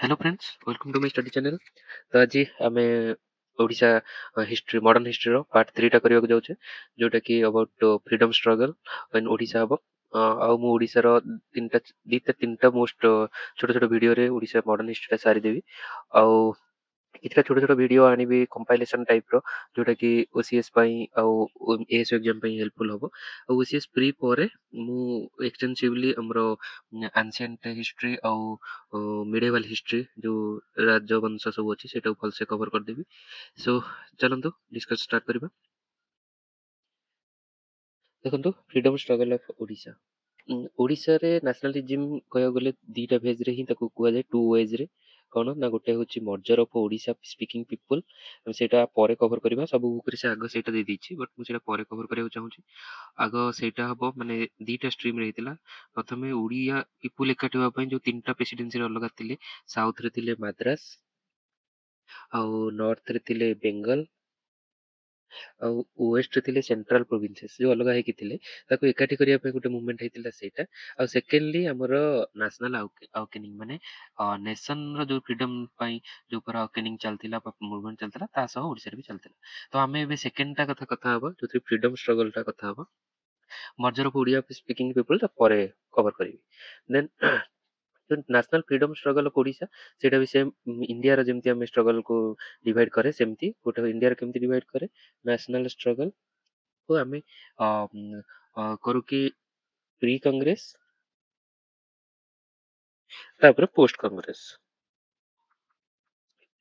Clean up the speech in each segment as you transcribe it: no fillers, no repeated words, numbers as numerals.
Hello friends, welcome to my study channel. तो आज आम Odisha history modern history part 3 करने जाऊे जोटा कि about freedom struggle in Odisha हम आउ मु ओडिशार तीन टा मोस्ट छोट छोट वीडियो रे ओडिशा मॉडर्न हिस्ट्री सारीदेवी आउ किछटा छोट छोट वीडियो आनिबी कंपाइलेशन टाइप रो जोटा कि ओसीएस आउ एएस एग्जाम हेल्पफुल हम और ओसीएस प्री पर मु एक्सटेंसिवली हमरो एंशिएंट हिस्ट्री आउ मिडिवल हिस्ट्री जो राजवंश सब अच्छी से भलसे कवर करदेवी। सो चलतु डिस्कस स्टार्ट करबा। देखो freedom struggle of Odisha. Odisha रे नेशनलिज्म कहया गले दीटा फेज रे ही ताको कुआ जाय टू वेज रे कौन ना गोटे होची merger of Odisha speaking people सेटा परे कवर करबा सब ऊपर से आगे सेटा दे दीची बट मु सेटा परे कवर करिया चाहूची। आगो सेटा हबो माने दीटा स्ट्रीम रे हितला। प्रथमे ओडिया पीपल एकाठी होबा पई जो तीनटा प्रेसिडेंसी रे अलग थिले। साउथ रे थिले माद्रास आउ नॉर्थ रे थिले बेंगल ଆଉ ୱେଷ୍ଟ ଥିଲେ ସେଣ୍ଟ୍ରାଲ ପ୍ରୋଭିନ୍ସେସ୍ ଯୋଉ ଅଲଗା ହେଇକି ଥିଲେ ତାକୁ ଏକାଠି କରିବା ପାଇଁ ଗୋଟେ ମୁଭମେଣ୍ଟ ହେଇଥିଲା ସେଇଟା। ଆଉ ସେକେଣ୍ଡଲି ଆମର ନ୍ୟାସନାଲ ଆୱକେନିଂ ମାନେ ନେସନର ଯୋଉ ଫ୍ରିଡମ ପାଇଁ ଯୋଉ ପୁରା ଆୱକେନିଂ ଚାଲିଥିଲା ମୁଭମେଣ୍ଟ ଚାଲିଥିଲା ତା ସହ ଓଡ଼ିଶାରେ ବି ଚାଲିଥିଲା। ତ ଆମେ ଏବେ ସେକେଣ୍ଡଟା କଥା ହବା ଯୋଉଥିରେ ଫ୍ରିଡମ ଷ୍ଟ୍ରଗଲଟା କଥା ହବା। Merger of Odia speaking people ତା ପରେ କଭର କରିବି। ଦେନ୍ जो national freedom struggle of Odisha सेटा भी सेम इंडिया रो जेमती हम स्ट्रगल को डिवाइड करे सेमती गोटे इंडिया रो केमती डिवाइड करे नेशनल स्ट्रगल को हमें करू कि प्री कांग्रेस तापर post Congress.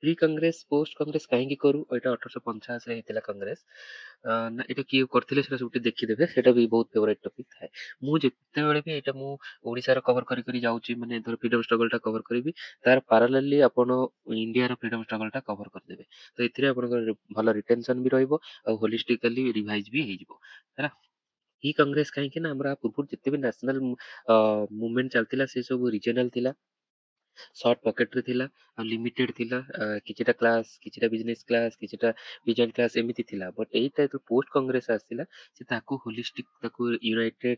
Pre Congress post Congress कहीं करू एटा 1850 रे हेतिला कांग्रेस ना एटा किए करथिले सेटा सब देखिदेबे सेटा भी बहुत फेवरेट टॉपिक थाए। मु जेते बेले भी एटा मु ओडिसा रो कवर करी करी जाउची माने धर फ्रीडम स्ट्रगल टा कवर करिवि तार पैरेलली आपण इंडिया रो फ्रीडम स्ट्रगल टा कवर कर देबे। तो एथिरे आपण भलो रिटेंशन भी रहइबो और होलिस्टिकली रिवाइज भी हेइजबो हैना। ई कांग्रेस कहीं के ना हमरा पूर्व जेते भी नेशनल मूवमेंट चलतिला से सब रीजनल थिला सर्ट पकेट रे थिला और लिमिटेड थिला किछटा क्लास किछटा बिजनेस क्लास किछटा विजन क्लास एमिति थिला बट एटा तो पोस्ट कांग्रेस आसिला से ताकू होलिस्टिक ताकू यूनाइटेड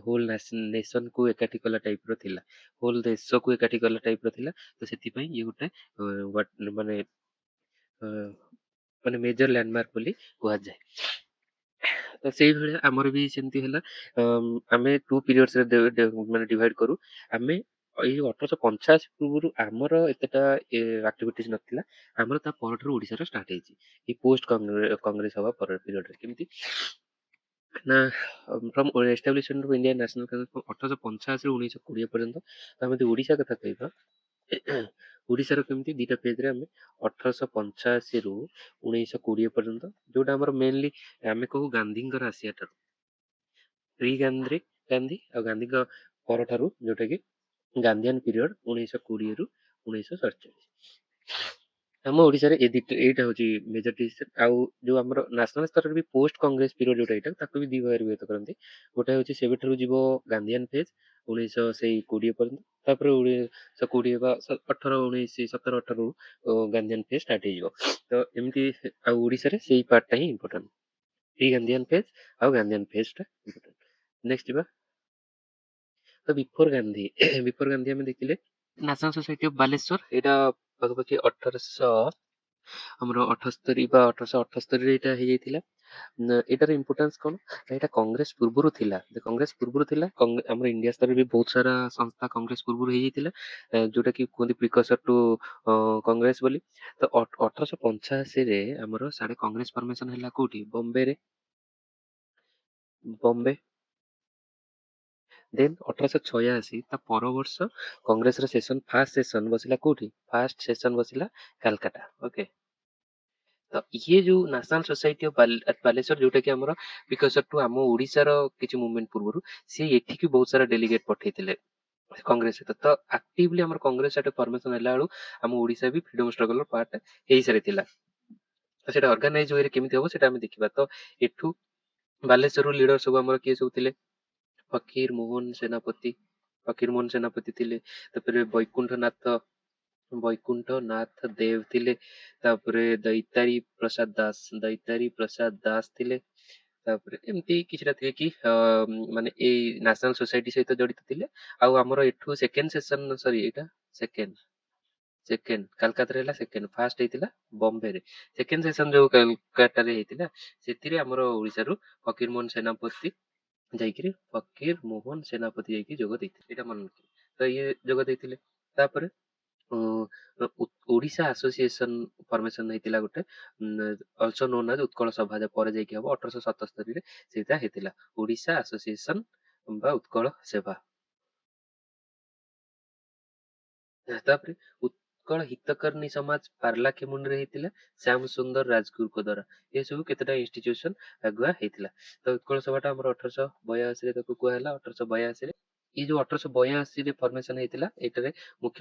होल नेशन को एकाठी कला टाइप रो थिला होल देश को एकाठी कला टाइप रो थिला। तो सेति पई ये गुटे माने माने मेजर लैंडमार्क बोली कुहा जाय। तो सेही भलिया हमर भी सेमती हला आमे टू पीरियड्स रे माने डिवाइड करू। आमे एई 1885 पूर्वरु आमर एतेटा एक्टिविटीज नथिला आमर ता परठारु ओडिसा रो स्टार्ट हेची ए पोस्ट कांग्रेस हवा पर पीरियड रे केमती ना from establishment of Indian national Congress 1885 ରୁ 1920 पर्यंत। तो आमे ओडिसा कथा कहबा ओडिसा रो केमती दीटा पेज रे आमे 1885 ରୁ 1920 पर्यंत जोटा हमर मेनली आमे कहू गांधींकर आसिया ठारू प्री गांधी गांधी और गांधी का परठारु जोटा कि गांधीयन पीरियड 1920 ରୁ 1947। ଆମ ଓଡିଶାରେ ଏଇଟା ହଉଛି ମେଜର ଡିସିଜନ। ଆଉ ଯୋଉ ଆମର ନ୍ୟାସନାଲ ସ୍ତରରେ ବି ପୋଷ୍ଟ କଂଗ୍ରେସ ପିରିୟଡ ଯୋଉଟା ଏଇଟା ତାକୁ ବି ଦି ଭାଗରେ ବିଭକ୍ତ କରନ୍ତି। ଗୋଟେ ହଉଛି ସେବେଠାରୁ ଯିବ ଗାନ୍ଧିଆନ ଫେଜ 1920 ପର୍ଯ୍ୟନ୍ତ ତାପରେ 1920 ବା 17 18 ଗାନ୍ଧିଆନ ଫେଜ ଷ୍ଟାର୍ଟ ହେଇଯିବ। ତ ଏମିତି ଆଉ ଓଡିଶାରେ ସେଇ ପାର୍ଟଟା ହିଁ ଇମ୍ପୋର୍ଟାଣ୍ଟ ପ୍ରି ଗାନ୍ଧିଆନ ଫେଜ ଆଉ ଗାନ୍ଧିଆନ ଫେଜ ଟା ଇମ୍ପୋର୍ଟାଣ୍ଟ। ନେକ୍ସଟ ଯିବା ତ ବିଫୋର ଗାନ୍ଧୀ ବିଫୋର ଗାନ୍ଧୀ ଆମେ ଦେଖିଲେ ନ୍ୟାସନାଲ ସୋସାଇଟି ଅଫ ବାଲେଶ୍ୱର ଏଇଟା ପାଖାପାଖି 1800 ଆମର 78 ବା 1878 ରେ ଏଇଟା ହେଇଯାଇଥିଲା। ଏଇଟାର ଇମ୍ପୋର୍ଟାନ୍ସ କଣ ଏଇଟା କଂଗ୍ରେସ ପୂର୍ବରୁ ଥିଲା କଂଗ୍ରେସ ପୂର୍ବରୁ ଥିଲା ଆମର ଇଣ୍ଡିଆ ସ୍ତରରେ ବି ବହୁତ ସାରା ସଂସ୍ଥା କଂଗ୍ରେସ ପୂର୍ବରୁ ହେଇଯାଇଥିଲା ଯୋଉଟା କି କୁହନ୍ତି ପ୍ରିକସର ଟୁ କଂଗ୍ରେସ ବୋଲି। ତ 1885 ରେ ଆମର ସାଡେ କଂଗ୍ରେସ ଫର୍ମେସନ ହେଲା କୋଉଠି ବମ୍ବେରେ ବମ୍ବେ। ଦେନ୍ 1886 ତା ପର ବର୍ଷ କଂଗ୍ରେସର ସେସନ ଫାର୍ଷ୍ଟ ସେସନ ବସିଲା କୋଉଠି ଫାର୍ଷ୍ଟ ସେସନ ବସିଲା କାଲକାଟା। ଓକେ ତ ଇଏ ଯୋଉ ନ୍ୟାସନାଲ ସୋସାଇଟି ଅଫ ବାଲେଶ୍ୱର ଯୋଉଟା କି ଆମର ବିକଜ ଟୁ ଆମ ଓଡିଶାର କିଛି ମୁଭମେଣ୍ଟ ପୂର୍ବରୁ ସିଏ ଏଠିକି ବହୁତ ସାରା ଡେଲିଗେଟ ପଠେଇଥିଲେ କଂଗ୍ରେସ ସହିତ। ତ ଆକ୍ଟିଭଲି ଆମର କଂଗ୍ରେସ ସେଟା ଫର୍ମେସନ ହେଲା ବେଳୁ ଆମ ଓଡିଶା ବି ଫ୍ରିଡମ ଷ୍ଟ୍ରଗଲର ପାର୍ଟ ହେଇସାରିଥିଲା। ତ ସେଟା ଅର୍ଗାନାଇଜ ୱେରେ କେମିତି ହବ ସେଟା ଆମେ ଦେଖିବା। ତ ଏଠୁ ବାଲେଶ୍ୱରରୁ ଲିଡର ସବୁ ଆମର କିଏ ସବୁ ଥିଲେ ଫକୀର ମୋହନ ସେନାପତି ଥିଲେ। ତାପରେ ବୈକୁଣ୍ଠ ନାଥ ଦେବ ଥିଲେ। ତାପରେ ଦୈତାରୀ ପ୍ରସାଦ ଦାସ ଥିଲେ। ତାପରେ ଏମିତି କିଛିଟା ଥିଲେ କି ମାନେ ଏଇ ନ୍ୟାସନାଲ ସୋସାଇଟି ସହିତ ଜଡିତ ଥିଲେ। ଆଉ ଆମର ଏଠୁ ସେକେଣ୍ଡ ସେସନ ସରି ଏଇଟା ସେକେଣ୍ଡ ସେକେଣ୍ଡ କାଲକାତାରେ ହେଲା ସେକେଣ୍ଡ, ଫାଷ୍ଟ ହେଇଥିଲା ବମ୍ବେରେ। ସେକେଣ୍ଡ ସେସନ ଯୋଉ କାଲକାଟାରେ ହେଇଥିଲା ସେଥିରେ ଆମର ଓଡିଶାରୁ ଫକୀର ମୋହନ ସେନାପତି ଯୋଗ ଦେଇଥିଲେ, ଏଇଟା ମନେ ରଖିବେ। ତ ଇଏ ଯୋଗ ଦେଇଥିଲେ। ତାପରେ ଓଡିଶା ଆସୋସିଏସନ ଫର୍ମେସନ ହେଇଥିଲା ଗୋଟେ, ଅଲସୋ ନୋନ୍ ଆଜ ଉତ୍କଳ ସଭା, ପରେ ଯାଇକି ହବ 1877 ରେ ସେଇଟା ହେଇଥିଲା ଓଡିଶା ଆସୋସିଏସନ ବା ଉତ୍କଳ ସେବା। ତାପରେ ଉତ୍କଳ ହିତକର୍ଣ୍ଣୀ ସମାଜ ପାରଲାଖେମୁଣ୍ଡିରେ ହେଇଥିଲା ଶ୍ୟାମ ସୁନ୍ଦର ରାଜଗୁରୁଙ୍କ ଦ୍ଵାରା। ଏସବୁ କେତେଟା ଇନଷ୍ଟିଟ୍ୟୁସନ ଆଗୁଆ ହେଇଥିଲା। ତ ଉତ୍କଳ ସଭାଟା ଆମର 1882ରେ ତାକୁ କୁହାହେଲା, 1882ରେ। ଏଇ ଯୋଉ 1882ରେ ଫର୍ମେସନ ହେଇଥିଲା, ଏଇଟାରେ ମୁଖ୍ୟ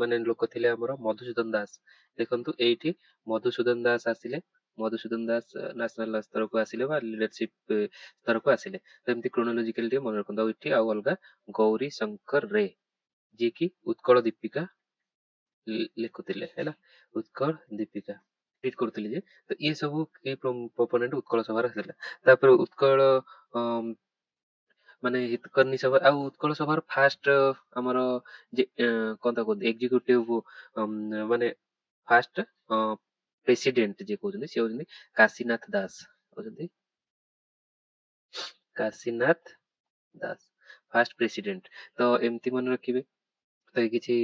ମାନେ ଲୋକ ଥିଲେ ଆମର ମଧୁସୂଦନ ଦାସ। ଦେଖନ୍ତୁ ଏଇଠି ମଧୁସୂଦନ ଦାସ ଆସିଲେ, ମଧୁସୂଦନ ଦାସ ନ୍ୟାସନାଲ ସ୍ତରକୁ ଆସିଲେ ବା ଲିଡରସିପ ସ୍ତରକୁ ଆସିଲେ। ତ ଏମିତି କ୍ରୋନୋଲୋଜିକାଲି ଟିକେ ମନେ ରଖନ୍ତୁ। ଆଉ ଏଠି ଆଉ ଅଲଗା ଗୌରୀ ଶଙ୍କର ରେ, ଯିଏକି ଉତ୍କଳ ଦୀପିକା ଲେଖୁଥିଲେ ହେଲା, ଉତ୍କଳ ଦୀପିକା ରିଡ୍ କରୁଥିଲି ଯେ। ତ ଇଏ ସବୁ ଏଇ ପ୍ରୋପୋନେଣ୍ଟ ଉତ୍କଳ ସଭାର ଥିଲା। ତାପରେ ଉତ୍କଳ ମାନେ ହିତକର୍ଣ୍ଣୀ ସଭା ଆଉ ଉତ୍କଳ ସଭାର ଫାଷ୍ଟ ଆମର କଣ ତାକୁ କୁହନ୍ତି ଏକ୍ଜିକ୍ୟୁଟିଭ ମାନେ ଫାଷ୍ଟ ପ୍ରେସିଡେଣ୍ଟ ଯିଏ କହୁଛନ୍ତି ସେ ହଉଛନ୍ତି କାଶୀନାଥ ଦାସ, କହୁଛନ୍ତି କାଶୀନାଥ ଦାସ ଫାଷ୍ଟ ପ୍ରେସିଡେଣ୍ଟ। ତ ଏମିତି ମନେ ରଖିବେ। ତ ଏଇ କିଛି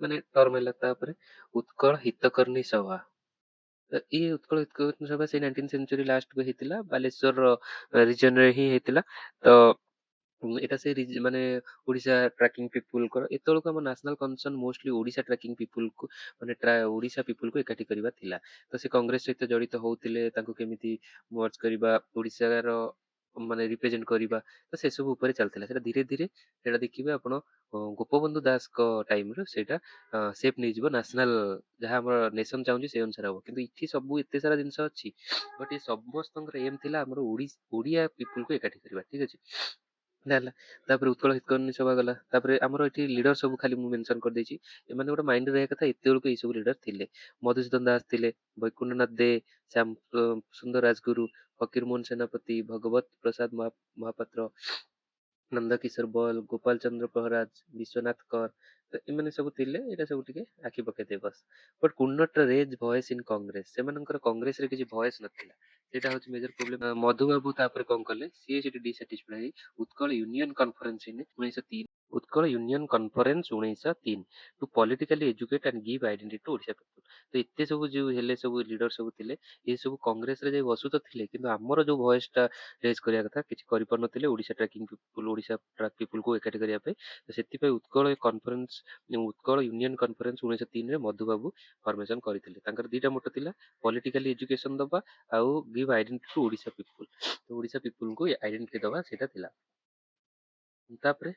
ମାନେ ଟର୍ମ ହେଲା। ତାପରେ ଉତ୍କଳ ହିତକର୍ଣ୍ଣୀ ସଭା, ଇଏ ଉତ୍କଳ ହିତକର୍ଣ୍ଣୀ ସଭା ସେଇ 19th ସେଞ୍ଚୁରୀ ଲାଷ୍ଟକୁ ହେଇଥିଲା, ବାଲେଶ୍ୱର ରିଜନରେ ହିଁ ହେଇଥିଲା। ତ ଏଇଟା ସେ ମାନେ ଓଡିଶା ଟ୍ରାକିଂ ପିପୁଲଙ୍କର, ଏତେବେଳକୁ ଆମ national concern mostly Odisha tracking ପିପୁଲକୁ ମାନେ ଓଡିଶା ପିପୁଲକୁ ଏକାଠି କରିବା ଥିଲା। ତ ସେ କଂଗ୍ରେସ ସହିତ ଜଡିତ ହଉଥିଲେ, ତାଙ୍କୁ କେମିତି ମର୍ଜ କରିବା, ଓଡିଶାର ମାନେ ରିପ୍ରେଜେଣ୍ଟ କରିବା, ତ ସେସବୁ ଉପରେ ଚାଲିଥିଲା। ସେଟା ଧୀରେ ଧୀରେ ସେଇଟା ଦେଖିବେ ଆପଣ ଗୋପବନ୍ଧୁ ଦାସଙ୍କ ଟାଇମରେ ସେଇଟା ସେପ୍ ନେଇଯିବ, ନ୍ୟାସନାଲ ଯାହା ଆମର ନେସନ ଚାହୁଁଛି ସେଇ ଅନୁସାରେ ହବ। କିନ୍ତୁ ଏଠି ସବୁ ଏତେ ସାରା ଜିନିଷ ଅଛି, ବଟ୍ ଏ ସମସ୍ତଙ୍କର ଏମ୍ ଥିଲା ଆମର ଓଡିଆ ପିପୁଲକୁ ଏକାଠି କରିବା, ଠିକ ଅଛି। ହେଲା। ତାପରେ ଉତ୍କଳ ହିତକର୍ଣ୍ଣୀ ସଭା ଗଲା। ତାପରେ ଆମର ଏଠି ଲିଡର ସବୁ ଖାଲି ମୁଁ ମେନସନ କରିଦେଇଛି, ଏମାନେ ଗୋଟେ ମାଇଣ୍ଡ ରହିବା କଥା ଏତେବେଳକୁ ଏଇ ସବୁ ଲିଡର ଥିଲେ। ମଧୁସୂଦନ ଦାସ ଥିଲେ, ବୈକୁଣ୍ଠନାଥ ଦେ, ଶ୍ୟାମ ସୁନ୍ଦର ରାଜଗୁରୁ, ଫକୀର ମୋହନ ସେନାପତି, ଭଗବତ ପ୍ରସାଦ ମହାପାତ୍ର, ନନ୍ଦକିଶୋର ବଲ, ଗୋପାଳ ଚନ୍ଦ୍ର ପ୍ରହରାଜ, ବିଶ୍ୱନାଥ କର, ତ ଏମାନେ ସବୁ ଥିଲେ। ଏଇଟା ସବୁ ଟିକେ ଆଖି ପକେଇଦେବେ bus. But could not raise voice in Congress, ସେମାନଙ୍କର କଂଗ୍ରେସରେ କିଛି ଭଏସ୍ ନଥିଲା, ସେଇଟା ହଉଛି ମେଜର ପ୍ରୋବ୍ଲେମ। ମଧୁବାବୁ ତାପରେ କଣ କଲେ, ସିଏ ସେଠି ଡିସାଟିସ୍ଫାଇ ହେଇ Utkal union conference in 1903, Utkal union conference 1903 to politically educate and give identity to Odisha people. ତ ଏତେ ସବୁ ଯୋଉ ହେଲେ ସବୁ ଲିଡର ସବୁ ଥିଲେ, ଏ ସବୁ କଂଗ୍ରେସରେ ଯାଇ ବସୁ ତ ଥିଲେ, କିନ୍ତୁ ଆମର ଯୋଉ ଭଏସ ଟା ରେଜ୍ କରିବା କଥା କିଛି କରିପାରୁନଥିଲେ Odisha tracking people, Odisha track ପିପୁଲକୁ ଏକାଠି କରିବା ପାଇଁ। ତ ସେଥିପାଇଁ Utkal conference, Utkal union conference 1903ରେ ମଧୁବାବୁ ଫର୍ମେସନ କରିଥିଲେ। ତାଙ୍କର ଦିଟା ମୋଟୋ ଥିଲା, ପଲିଟିକାଲି ଏଜୁକେସନ ଦବା ଆଉ give identity to Odisha people, ତ ଓଡିଶା ପିପୁଲକୁ ଆଇଡେଣ୍ଟିଟି ଦବା, ସେଇଟା ଥିଲା। ତାପରେ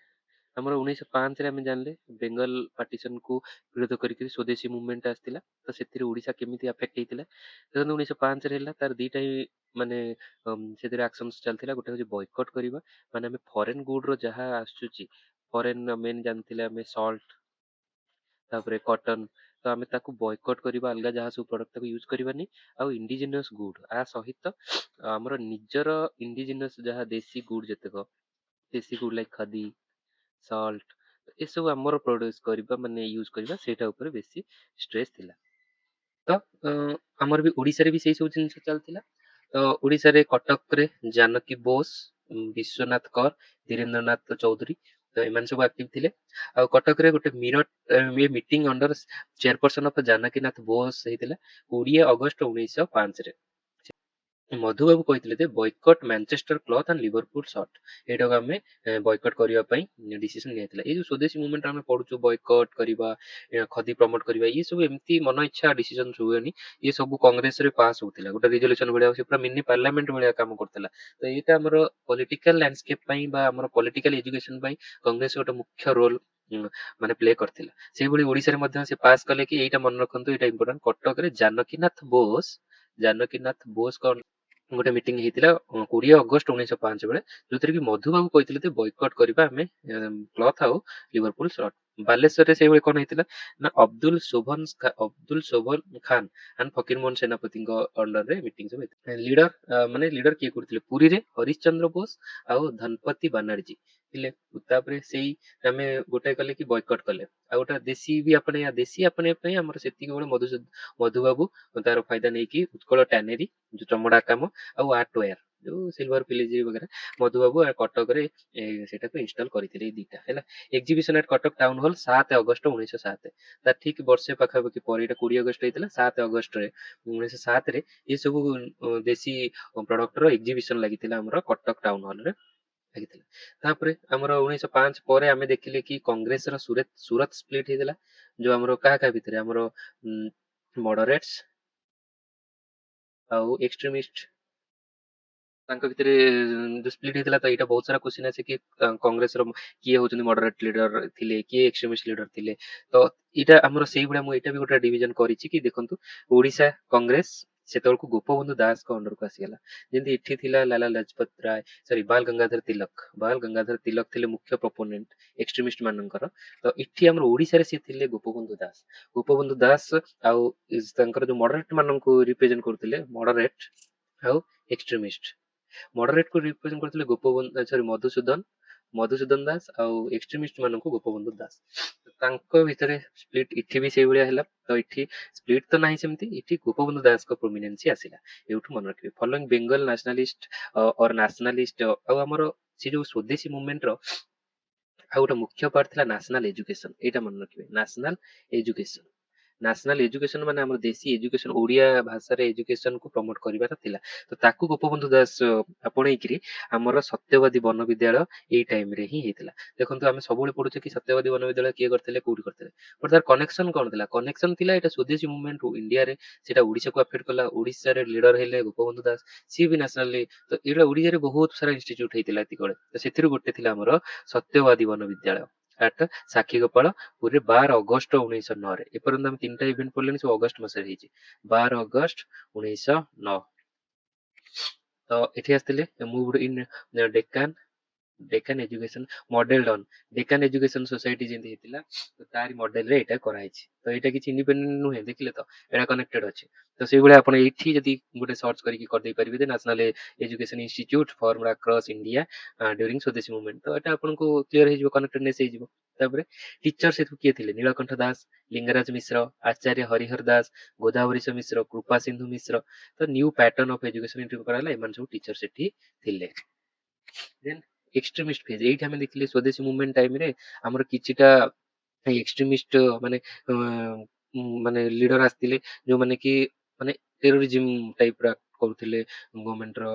ଆମର 1905ରେ ଆମେ ଜାଣିଲେ ବେଙ୍ଗଲ ପାର୍ଟିସନକୁ ବିରୋଧ କରିକି ସ୍ୱଦେଶୀ ମୁଭମେଣ୍ଟ ଆସିଥିଲା। ତ ସେଥିରେ ଓଡିଶା କେମିତି ଆଫେକ୍ଟ ହେଇଥିଲା ଦେଖନ୍ତୁ। 1905ରେ ହେଲା, ତାର ଦିଟା ହିଁ ମାନେ ସେଥିରେ ଆକ୍ସନ ଚାଲିଥିଲା। ଗୋଟେ ହଉଛି ବୟକଟ କରିବା, ମାନେ ଆମେ ଫରେନ ଗୁଡ ର ଯାହା ଆସୁଛି, ଫରେନ ମେନ୍ ଜାଣିଥିଲେ ଆମେ ସଲ୍ଟ, ତାପରେ କଟନ, ତ ଆମେ ତାକୁ ବୟକଟ କରିବା, ଅଲଗା ଯାହା ସବୁ ପ୍ରଡକ୍ଟ ତାକୁ ୟୁଜ କରିବାନି। ଆଉ ଇଣ୍ଡିଜିନିୟସ ଗୁଡ ଆ ସହିତ ଆମର ନିଜର ଇଣ୍ଡିଜିନିୟସ ଯାହା ଦେଶୀ ଗୁଡ ଯେତେକ, ଦେଶୀ ଗୁଡ ଲାଇକ ଖଦି, ସଲ୍ଟ, ଏସବୁ ଆମର ପ୍ରଡ୍ୟୁସ କରିବା ମାନେ ୟୁଜ କରିବା, ସେଇଟା ଉପରେ ବେଶୀ ଷ୍ଟ୍ରେସ୍ ଥିଲା। ତ ଆମର ବି ଓଡିଶାରେ ବି ସେଇ ସବୁ ଜିନିଷ ଚାଲିଥିଲା। ତ ଓଡିଶାରେ କଟକରେ ଜାନକୀ ବୋଷ, ବିଶ୍ୱନାଥ କର, ଧୀରେନ୍ଦ୍ରନାଥ ଚୌଧୁରୀ, ତ ଏମାନେ ସବୁ ଆକ୍ଟିଭ ଥିଲେ। ଆଉ କଟକରେ ଗୋଟେ Meerut meeting under chairperson of Janakinath Bose ହେଇଥିଲା 20 ଅଗଷ୍ଟ 1905ରେ। ମଧୁବାବୁ କହିଥିଲେ ଯେ boycott Manchester cloth and Liverpool short, ଏଇଟାକୁ ଆମେ ବୟକଟ କରିବା ପାଇଁ ଡିସିସନ ନିଆଯାଇଥିଲା। ଏଇ ଯୋଉ ସ୍ୱଦେଶୀ ମୁଭମେଣ୍ଟ ଆମେ ପଢୁଛୁ, ବୟକଟ କରିବା, ଖଦି ପ୍ରମୋଟ କରିବା, ଇଏ ସବୁ ଏମିତି ମନ ଇଚ୍ଛା ଡିସିସନ ହୁଏନି। ଇଏ ସବୁ କଂଗ୍ରେସରେ ପାସ୍ ହଉଥିଲା, ଗୋଟେ ରିଜଲ୍ୟୁସନ ଭଳିଆ, ସେ ପୁରା ମିନି ପାର୍ଲାମେଣ୍ଟ ଭଳିଆ କାମ କରୁଥିଲା। ତ ଏଇଟା ଆମର ପଲିଟିକାଲ ଲ୍ୟାଣ୍ଡସ୍କେପ ପାଇଁ ବା ଆମର ପଲିଟିକାଲ ଏଜୁକେସନ ପାଇଁ କଂଗ୍ରେସ ଗୋଟେ ମୁଖ୍ୟ ରୋଲ ମାନେ ପ୍ଲେ କରିଥିଲା। ସେଇଭଳି ଓଡିଶାରେ ମଧ୍ୟ ସେ ପାସ୍ କଲେ କି, ଏଇଟା ମନେ ରଖନ୍ତୁ, ଏଇଟା ଇମ୍ପୋର୍ଟାଣ୍ଟ। କଟକରେ ଜାନକୀନାଥ ବୋଷ କଣ ଗୋଟେ ମିଟିଂ ହେଇଥିଲା 20 ଅଗଷ୍ଟ 1905 ବେଳେ, ଯୋଉଥିରେ କି ମଧୁବାବୁ କହିଥିଲେ ଯେ ବୟକଟ କରିବା ଆମେ କ୍ଲଥ ଆଉ ଲିଭରପୁଲ ସର୍ଟ। ବାଲେଶ୍ୱରରେ ସେଇଭଳି କଣ ହେଇଥିଲା ନା ଅବଦୁଲ ଶୋଭନ ଖାନ ଆଣ୍ଡ ଫକୀର ମୋହନ ସେନାପତିଙ୍କ ଅଣ୍ଡରରେ ମିଟିଂ ସବୁ ହେଇଥିଲା। ଲିଡର ମାନେ ଲିଡର କିଏ କରୁଥିଲେ ପୁରୀରେ ହରିଶ୍ଚନ୍ଦ୍ର ବୋଷ ଆଉ ଧନପତି ବାନାର୍ଜୀ ଥିଲେ। ତାପରେ ସେଇ ଆମେ ଗୋଟେ କଲେ କି ବୟକଟ କଲେ, ଆଉ ଗୋଟେ ଦେଶୀ ବି ଆପଣେଇବା, ଦେଶୀ ଆପଣେଇବା ପାଇଁ ଆମର ସେତିକି ବେଳେ ମଧୁବାବୁ ତାର ଫାଇଦା ନେଇକି ଉତ୍କଳ ଟ୍ୟାନେରୀ ଯୋଉ ଚମଡା କାମ ଆଉ ଆର୍ଟ ୱେୟାର ଯୋଉ ସିଲଭର ଫିଲିଗ୍ରୀ ବଗେରା ମଧୁବାବୁ କଟକରେ ସେଟାକୁ ଇନଷ୍ଟଲ କରିଥିଲେ ଏଇ ଦିଟା ହେଲା। ଏକ୍ଜିବିସନ ଆଟ କଟକ ଟାଉନ ହଲ 7 ଅଗଷ୍ଟ 1907, ତା ଠିକ ବର୍ଷେ ପାଖାପାଖି ପରେ, ଏଇଟା 20 ଅଗଷ୍ଟ ହେଇଥିଲା, 7 ଅଗଷ୍ଟରେ 1907ରେ ଏ ସବୁ ଦେଶୀ ପ୍ରଡକ୍ଟର ଏକ୍ଜିବିସନ ଲାଗିଥିଲା ଆମର କଟକ ଟାଉନ ହଲରେ ଲାଗିଥିଲା। ତାପରେ ଆମର 1905 ପରେ ଆମେ ଦେଖିଲେ କି କଂଗ୍ରେସର ସୁରତ ସ୍ପ୍ଲିଟ ହେଇଥିଲା, ଯୋଉ ଆମର କାହା କାହା ଭିତରେ ଆମର ମଡରେଟ୍ସ ଆଉ ଏକ୍ସଟ୍ରିମିଷ୍ଟ ତାଙ୍କ ଭିତରେ ଯୋଉ ସ୍ପ୍ଲିଟ ହେଇଥିଲା। ତ ଏଇଟା ବହୁତ ସାରା କ୍ୱେଶ୍ଚିନ୍ ଅଛି କି କଂଗ୍ରେସର କିଏ ହଉଛନ୍ତି ମଡରେଟ ଲିଡର ଥିଲେ, କିଏ ଏକ୍ସଟ୍ରିମିଷ୍ଟ ଲିଡର ଥିଲେ। ତ ଏଇଟା ଆମର ସେଇଭଳିଆ ମୁଁ ଏଇଟା ବି ଗୋଟେ ଡିଭିଜନ କରିଛି କି ଦେଖନ୍ତୁ ଓଡିଶା କଂଗ୍ରେସ ସେତେବେଳକୁ ଗୋପବନ୍ଧୁ ଦାସଙ୍କ ଅଣ୍ଡରକୁ ଆସିଗଲା। ଯେମିତି ଏଠି ଥିଲା ଲାଲା ଲାଜପତ ରାୟ, ସରି ବାଲ ଗଙ୍ଗାଧର ତିଲକ ଥିଲେ ମୁଖ୍ୟ ପ୍ରପୋନେଣ୍ଟ ଏକ୍ସଟ୍ରିମିଷ୍ଟ ମାନଙ୍କର। ତ ଏଠି ଆମର ଓଡିଶାରେ ସିଏ ଥିଲେ ଗୋପବନ୍ଧୁ ଦାସ ଆଉ ତାଙ୍କର ଯୋଉ ମଡରେଟ ମାନଙ୍କୁ ରିପ୍ରେଜେଣ୍ଟ କରୁଥିଲେ, ମଡରେଟ ଆଉ ଏକ୍ସଟ୍ରିମିଷ୍ଟ। ମଡରେଟ କୁ ରିପ୍ରେଜେଣ୍ଟ କରିଥିଲେ ମଧୁସୂଦନ ଦାସ ଆଉ ଏକ୍ସଟ୍ରିମିଷ୍ଟ ମାନଙ୍କୁ ଗୋପବନ୍ଧୁ ଦାସ। ତାଙ୍କ ଭିତରେ ସ୍ପ୍ଲିଟ ଏଠି ବି ସେଇଭଳିଆ ହେଲା। ତ ଏଠି ସ୍ପ୍ଲିଟ ତ ନାହିଁ ସେମିତି, ଏଠି ଗୋପବନ୍ଧୁ ଦାସଙ୍କ ପ୍ରୋମିନେନ୍ସି ଆସିଲା। ଏଇଠୁ ମନେ ରଖିବେ ଫଲୋଇଂ ବେଙ୍ଗଲ ନ୍ୟାସନାଲିଷ୍ଟ ଅର ନ୍ୟାସନାଲିଷ୍ଟ। ଆଉ ଆମର ସେ ଯୋଉ ସ୍ୱଦେଶୀ ମୁଭମେଣ୍ଟର ଆଉ ଗୋଟେ ମୁଖ୍ୟ ପାର୍ଟ ଥିଲା ନ୍ୟାସନାଲ ଏଜୁକେସନ। ଏଇଟା ମନେ ରଖିବେ ନ୍ୟାସନାଲ ଏଜୁକେସନ ମାନେ ଆମର ଦେଶୀ ଏଜୁକେସନ, ଓଡିଆ ଭାଷାରେ ଏଜୁକେସନ କୁ ପ୍ରମୋଟ କରିବାର ଥିଲା। ତ ତାକୁ ଗୋପବନ୍ଧୁ ଦାସ ଆପଣେଇକିରି ଆମର ସତ୍ୟବାଦୀ ବନ ବିଦ୍ୟାଳୟ ଏଇ ଟାଇମ ରେ ହିଁ ହେଇଥିଲା। ଦେଖନ୍ତୁ ଆମେ ସବୁବେଳେ ପଢୁଛେ କି ସତ୍ୟବାଦୀ ବନ ବିଦ୍ୟାଳୟ କିଏ କରିଥିଲେ, କୋଉଠି କରିଥିଲେ, ବଟ ତାର କନେକ୍ସନ କଣ ଥିଲା? କନେକ୍ସନ ଥିଲା ଏଇଟା ସ୍ୱଦେଶୀ ମୁଭମେଣ୍ଟ ଇଣ୍ଡିଆରେ, ସେଟା ଓଡିଶାକୁ ଆଫେକ୍ଟ କଲା। ଓଡିଶାରେ ଲିଡର ହେଲେ ଗୋପବନ୍ଧୁ ଦାସ, ସିଏ ବି ନ୍ୟାସନାଲି। ତ ଏଇଟା ଓଡିଶାରେ ବହୁତ ସାରା ଇନଷ୍ଟିଚ୍ୟୁଟ ହେଇଥିଲା ଏତିକବେଳେ। ତ ସେଥିରୁ ଗୋଟେ ଥିଲା ଆମର ସତ୍ୟବାଦୀ ବନ ବିଦ୍ୟାଳୟ ଆଟ ସାକ୍ଷୀଗୋପାଳ ପୁରୀରେ 12 ଅଗଷ୍ଟ 1909। ଏପର୍ଯ୍ୟନ୍ତ ଆମେ 3ଟା ଇଭେଣ୍ଟ ପଢିଲେଣି, ସବୁ ଅଗଷ୍ଟ ମାସରେ ହେଇଛି। 12 ଅଗଷ୍ଟ 1909। ତ ଏଠି ଆସିଥିଲେ moved in Deccan education model on Deccan education society ଯେମିତି ହେଇଥିଲା, ତ ତାରି ମଡେଲରେ ଏଇଟା କରାହେଇଛି। ତ ଏଇଟା କିଛି ଇଣ୍ଡିପେଣ୍ଡେଣ୍ଟ ନୁହେଁ, ଦେଖିଲେ ତ ଏଇଟା କନେକ୍ଟେଡ ଅଛି। ତ ସେଇଭଳିଆ ଆପଣ ଏଇଠି ଯଦି ଗୋଟେ ସର୍ଚ୍ଚ କରିକି କରିଦେଇ ପାରିବେ ଯେ national education institute form across India during Swadeshi movement, ତ ଏଟା ଆପଣଙ୍କୁ କ୍ଲିୟର ହେଇଯିବ, କନେକ୍ଟେଡନେସ୍ ହେଇଯିବ। ତାପରେ ଟିଚର ସେଠୁ କିଏ ଥିଲେ? ନୀଳକଣ୍ଠ ଦାସ, ଲିଙ୍ଗରାଜ ମିଶ୍ର, ଆଚାର୍ଯ୍ୟ ହରିହର ଦାସ, ଗୋଦାବରୀଶ ମିଶ୍ର, କୃପା ସିନ୍ଧୁ ମିଶ୍ର। ତ new pattern of education introduce କରାଗଲା, ଏମାନେ ସବୁ ଟିଚର ସେଠି ଥିଲେ। ଦେନ୍ ଏକ୍ସଟ୍ରିମିଷ୍ଟ ଫେଜ୍, ଏଇଠି ଆମେ ଦେଖିଲେ ସ୍ୱଦେଶୀ ମୁଭମେଣ୍ଟ ଟାଇମରେ ଆମର କିଛିଟା ଏକ୍ସଟ୍ରିମିଷ୍ଟ ମାନେ ମାନେ ଲିଡର ଆସିଥିଲେ, ଯୋଉମାନେ କି ମାନେ ଟେରୋରିଜିମ ଟାଇପ ର କରୁଥିଲେ ଗଭର୍ଣ୍ଣମେଣ୍ଟର,